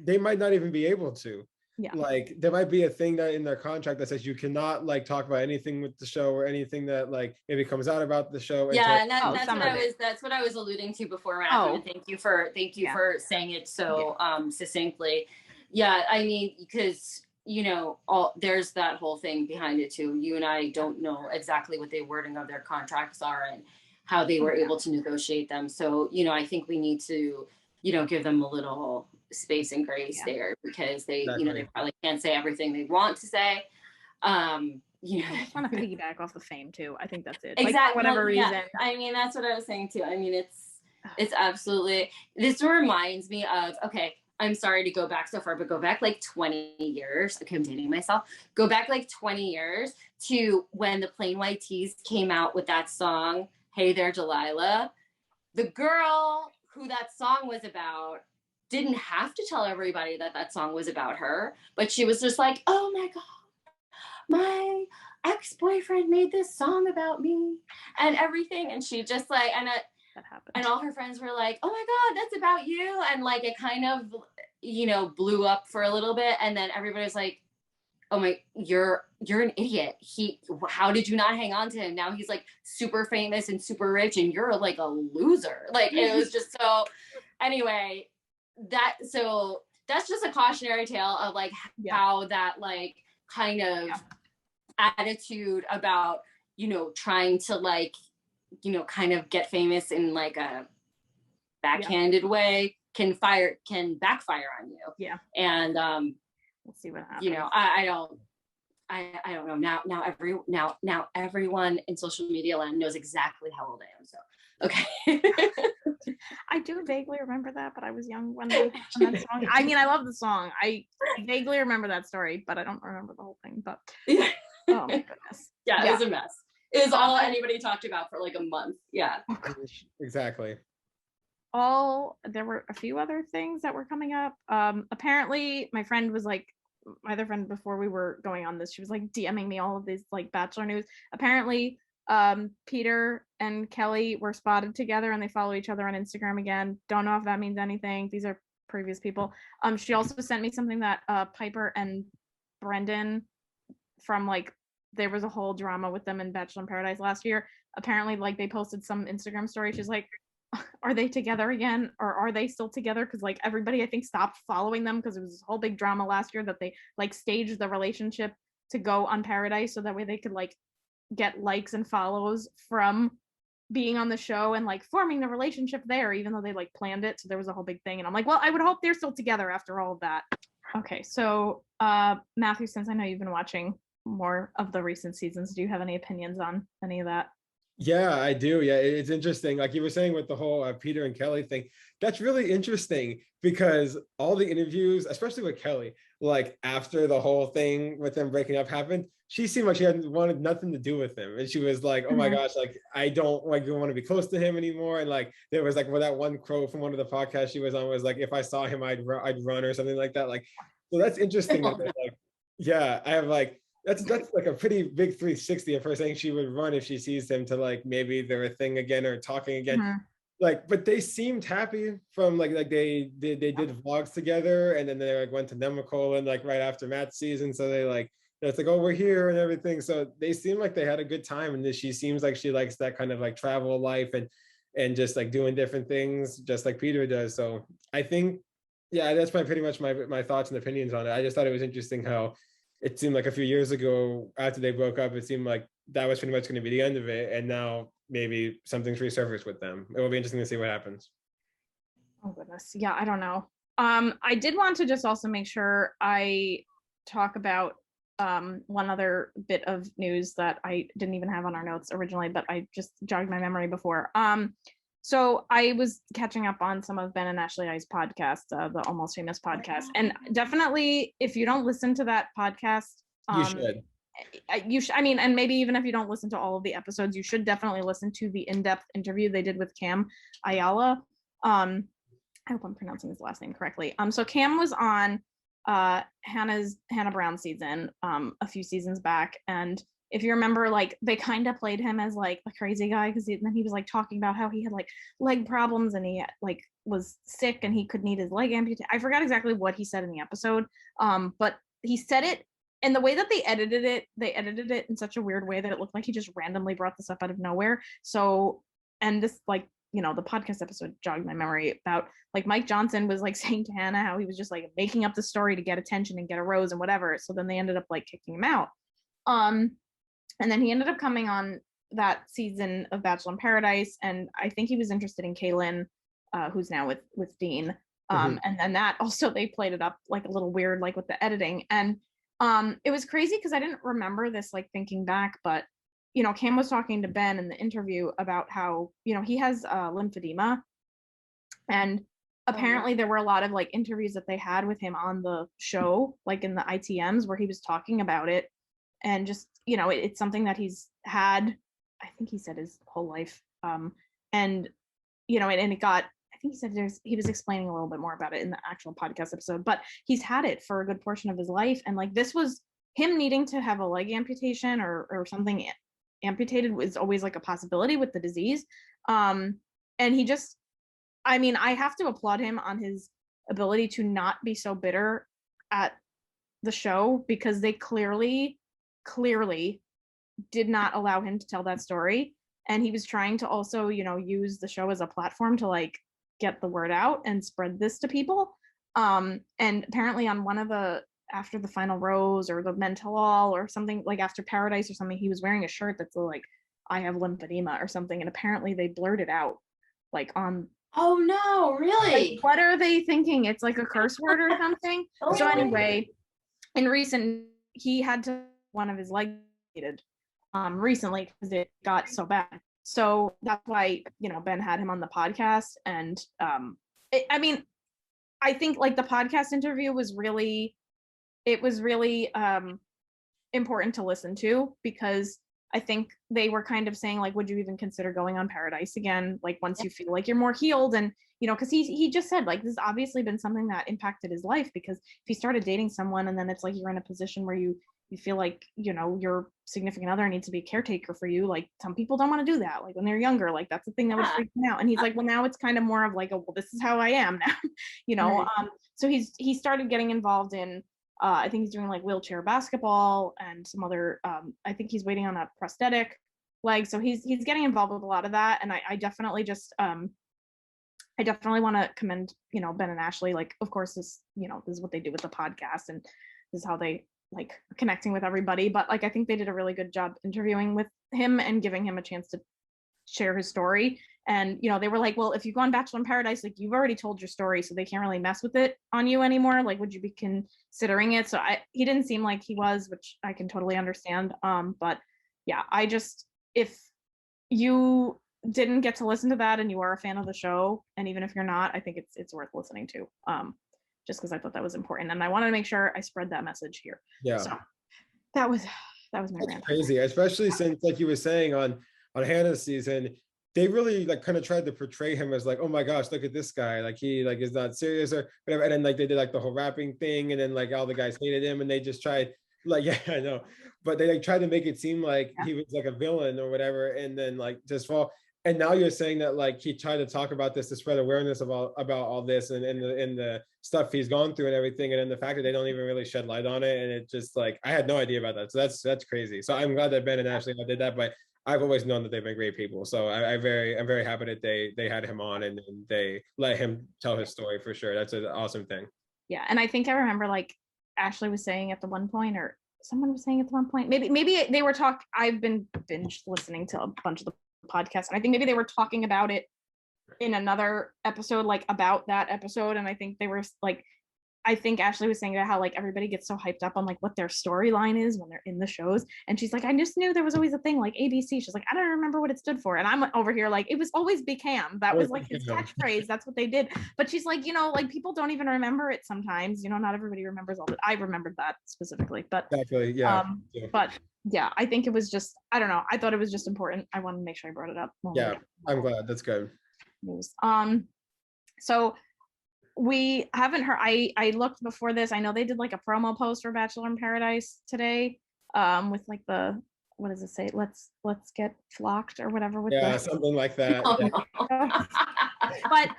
they might not even be able to. Yeah. Like there might be a thing that in their contract that says you cannot like talk about anything with the show or anything that like maybe comes out about the show. Yeah, and that's what I was alluding to before, Matthew. And thank you for saying it so succinctly. Yeah, I mean, because you know, there's that whole thing behind it too. You and I don't know exactly what the wording of their contracts are and how they were able to negotiate them. So, you know, I think we need to, you know, give them a little space and grace there because they, you know, they probably can't say everything they want to say. You know, I just want to piggyback off the fame too. I think that's it. Exactly. Like, for whatever reason. Yeah. I mean, that's what I was saying too. I mean, it's absolutely, this reminds me of, okay, I'm sorry to go back so far, but go back like 20 years. Okay, I'm dating myself. Go back like 20 years to when the Plain White Tees came out with that song, Hey There, Delilah. The girl who that song was about didn't have to tell everybody that that song was about her, but she was just like, oh my God, my ex-boyfriend made this song about me and everything. And she just like, that happened. And all her friends were like, oh my God, that's about you. And like, it kind of, you know, blew up for a little bit. And then everybody's like, oh my, you're an idiot. How did you not hang on to him? Now he's like super famous and super rich and you're like a loser. Like it was just so, anyway, that's just a cautionary tale of like how that like kind of attitude about, you know, trying to like, you know, kind of get famous in like a backhanded way can backfire on you. Yeah. And we'll see what happens. You know, I don't know. Now everyone in social media land knows exactly how old I am. So okay. I do vaguely remember that, but I was young when that song. I mean, I love the song. I vaguely remember that story, but I don't remember the whole thing. But oh my goodness. Yeah, it was a mess. It was all anybody talked about for like a month. Yeah. Exactly. There were a few other things that were coming up. Apparently my other friend before we were going on this, she was like DMing me all of these like Bachelor news. Apparently Peter and Kelly were spotted together and they follow each other on Instagram again. Don't know if that means anything. These are previous people. She also sent me something that Piper and Brendan from like, there was a whole drama with them in Bachelor in Paradise last year. Apparently, like they posted some Instagram story. She's like, are they together again? Or are they still together? Because like everybody, I think, stopped following them because it was this whole big drama last year that they like staged the relationship to go on Paradise so that way they could like get likes and follows from being on the show and like forming the relationship there, even though they like planned it. So there was a whole big thing. And I'm like, well, I would hope they're still together after all of that. Okay, so Matthew, since I know you've been watching more of the recent seasons, do you have any opinions on any of that? Yeah, I do. Yeah, it's interesting. Like you were saying with the whole Peter and Kelly thing, that's really interesting because all the interviews, especially with Kelly, like after the whole thing with them breaking up happened, she seemed like she wanted nothing to do with him. And she was like, oh my gosh, like I don't want to be close to him anymore. And like there was like that one quote from one of the podcasts she was on was like, if I saw him, I'd run or something like that. Like, so that's interesting. That like, yeah, I have like, that's like a pretty big 360 of her saying she would run if she sees him to like maybe they're a thing again or talking again. Like, but they seemed happy from like they did vlogs together and then they like went to Nemacolin like right after Matt's season. So they like, it's like, oh, we're here and everything. So they seem like they had a good time and she seems like she likes that kind of like travel life and just like doing different things just like Peter does. So I think, yeah, that's pretty much my thoughts and opinions on it. I just thought it was interesting how it seemed like a few years ago after they broke up, it seemed like that was pretty much going to be the end of it. And now maybe something's resurfaced with them. It will be interesting to see what happens. Oh goodness. Yeah, I don't know. I did want to just also make sure I talk about one other bit of news that I didn't even have on our notes originally, but I just jogged my memory before. So I was catching up on some of Ben and Ashley I's podcast, the Almost Famous podcast, and definitely if you don't listen to that podcast, You should. you should. I mean, and maybe even if you don't listen to all of the episodes, you should definitely listen to the in-depth interview they did with Cam Ayala. I hope I'm pronouncing his last name correctly. So Cam was on Hannah Brown season a few seasons back, and if you remember, like they kind of played him as like a crazy guy because then he was like talking about how he had like leg problems and he like was sick and he could need his leg amputated. I forgot exactly what he said in the episode, but he said it, and the way that they edited it in such a weird way that it looked like he just randomly brought this up out of nowhere. So, and this like, you know, the podcast episode jogged my memory about like Mike Johnson was like saying to Hannah how he was just like making up the story to get attention and get a rose and whatever. So then they ended up like kicking him out. And then he ended up coming on that season of Bachelor in Paradise, and I think he was interested in Kaylin, who's now with Dean. And then that also they played it up like a little weird, like with the editing. And it was crazy because I didn't remember this like thinking back, but you know, Cam was talking to Ben in the interview about how, you know, he has lymphedema, and apparently there were a lot of like interviews that they had with him on the show, like in the ITMs where he was talking about it, and just, you know, it's something that he's had, I think he said his whole life. And you know, and it got, I think he said he was explaining a little bit more about it in the actual podcast episode, but he's had it for a good portion of his life, and like this was him needing to have a leg amputation or something amputated was always like a possibility with the disease. And he just, I mean, I have to applaud him on his ability to not be so bitter at the show, because they clearly did not allow him to tell that story, and he was trying to also, you know, use the show as a platform to like get the word out and spread this to people. And apparently on one of the, after the final rose or the men tell all or something, like after Paradise or something, he was wearing a shirt that's like, I have lymphedema or something, and apparently they blurted out like on, oh no, really? like, what are they thinking? It's like a curse word or something. So anyway, in recent, he had to one of his legs recently because it got so bad. So that's why, you know, Ben had him on the podcast. And I mean, I think like the podcast interview was really, it was really important to listen to, because I think they were kind of saying like, would you even consider going on Paradise again? Like once you feel like you're more healed, and, you know, because he just said like, this has obviously been something that impacted his life, because if he started dating someone and then it's like you're in a position where you feel like, you know, your significant other needs to be a caretaker for you. Like some people don't want to do that. Like when they're younger, like that's the thing that would freak me out. And he's like, well, now it's kind of more of like, oh, well, this is how I am now, you know? So he started getting involved in, I think he's doing like wheelchair basketball and some other, I think he's waiting on a prosthetic leg. So he's getting involved with a lot of that. And I definitely just, I definitely want to commend, you know, Ben and Ashley. Like, of course, this, you know, this is what they do with the podcast, and this is how they like connecting with everybody. But like, I think they did a really good job interviewing with him and giving him a chance to share his story. And, you know, they were like, well, if you go on Bachelor in Paradise, like you've already told your story, so they can't really mess with it on you anymore. Like, would you be considering it? So he didn't seem like he was, which I can totally understand. But yeah, I just, if you didn't get to listen to that and you are a fan of the show, and even if you're not, I think it's worth listening to. Just because I thought that was important, and I wanted to make sure I spread that message here. Yeah. So that was my rant. Crazy, especially since, like you were saying, on Hannah's season, they really like kind of tried to portray him as like, oh my gosh, look at this guy, like he like is not serious or whatever. And then like they did like the whole rapping thing, and then like all the guys hated him, and they just tried like, yeah, I know, but they like tried to make it seem like he was like a villain or whatever, and then like just fall. And now you're saying that like he tried to talk about this to spread awareness of about all this and the stuff he's gone through and everything, and then the fact that they don't even really shed light on it, and it just like I had no idea about that. So that's crazy. So I'm glad that Ben and Ashley did that, but I've always known that they've been great people. So I'm very happy that they had him on and they let him tell his story for sure. That's an awesome thing. Yeah, and I think I remember like Ashley was saying at the one point, or someone was saying at the one point, maybe they were talking. I've been binge listening to a bunch of the podcasts, and I think maybe they were talking about it in another episode, like about that episode, and I think they were like I think Ashley was saying about how like everybody gets so hyped up on like what their storyline is when they're in the shows. And she's like, I just knew there was always a thing like ABC. She's like, I don't remember what it stood for. And I'm over here like, it was always Becam. That was like his catchphrase. That's what they did. But she's like, like people don't even remember it sometimes. Not everybody remembers all that. I remembered that specifically. But exactly, yeah. But yeah, I think it was just, I don't know. I thought it was just important. I wanted to make sure I brought it up. Yeah, I'm glad. That's good. News. So we haven't heard, I looked before this. I know they did like a promo post for Bachelor in Paradise today, with like what does it say? Let's get flocked or whatever with something like that. But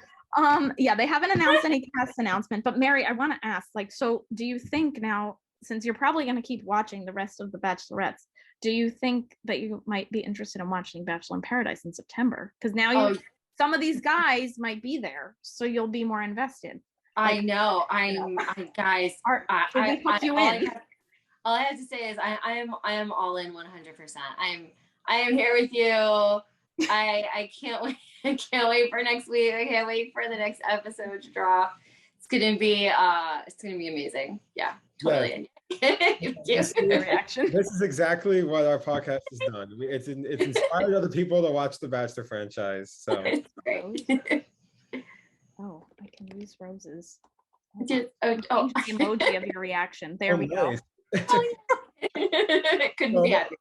yeah, they haven't announced any cast announcement. But Mary, I want to ask, like, so do you think now, since you're probably going to keep watching the rest of the Bachelorettes, do you think that you might be interested in watching Bachelor in Paradise in September? Because now some of these guys might be there, so you'll be more invested. I know. Guys. Should we put you in? All I have to say is I am all in 100%. I am here with you. I can't wait. I can't wait for next week. I can't wait for the next episode to drop. It's gonna be amazing. Yeah, totally. Yes. Reaction. This is exactly what our podcast has done. It's inspired other people to watch the Bachelor franchise. So it's great. Oh, I can use roses. The emoji of your reaction. There we go. Couldn't be happy.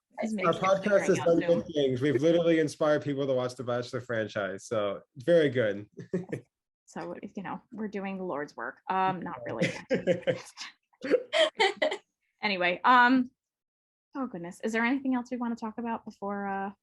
Our podcast has done good things. We've literally inspired people to watch the Bachelor franchise. So very good. So we're doing the Lord's work. Not really. Anyway, oh goodness, is there anything else we want to talk about before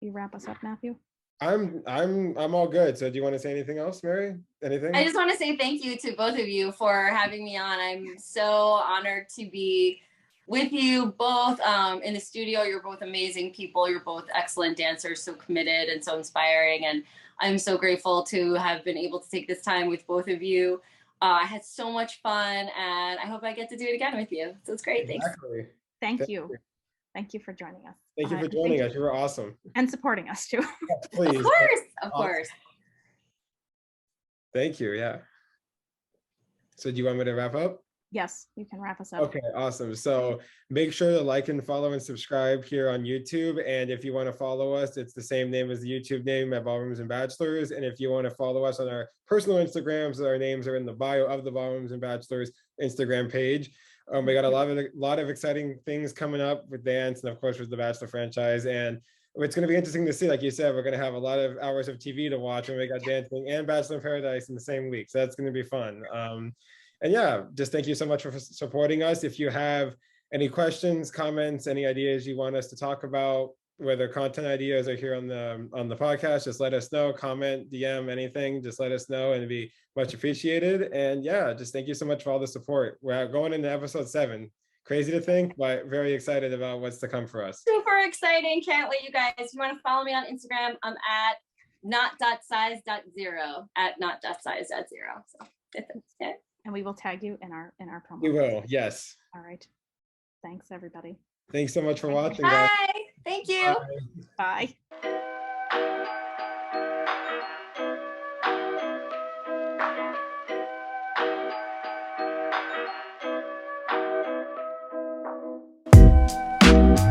you wrap us up, Matthew? I'm all good. So do you want to say anything else, Mary? Anything? I just want to say thank you to both of you for having me on. I'm so honored to be with you both in the studio. You're both amazing people. You're both excellent dancers, so committed and so inspiring. And I'm so grateful to have been able to take this time with both of you. I had so much fun, and I hope I get to do it again with you. So it's great. Exactly. Thank you. Thank you for joining us. Thank you for joining us. You were awesome. And supporting us too. Yes, please. Of course. Thank you. Yeah. So do you want me to wrap up? Yes, you can wrap us up. Okay, awesome. So make sure to like and follow and subscribe here on YouTube. And if you want to follow us, it's the same name as the YouTube name at Ballrooms and Bachelors. And if you want to follow us on our personal Instagrams, our names are in the bio of the Ballrooms and Bachelors Instagram page. We got a lot of exciting things coming up with dance and of course with the Bachelor franchise. And it's going to be interesting to see, like you said, we're going to have a lot of hours of TV to watch when we got dancing and Bachelor in Paradise in the same week. So that's going to be fun. And yeah, just thank you so much for supporting us. If you have any questions, comments, any ideas you want us to talk about, whether content ideas are here on the podcast, just let us know. Comment, DM, anything, just let us know, and it'd be much appreciated. And yeah, just thank you so much for all the support. We're going into episode 7. Crazy to think, but very excited about what's to come for us. Super exciting. Can't wait, you guys. If you want to follow me on Instagram, I'm at not.size.0 at not.size.0. So that's it. And we will tag you in our promo. We will, yes. All right. Thanks, everybody. Thanks so much for watching. Bye. Thank you. Bye. Bye.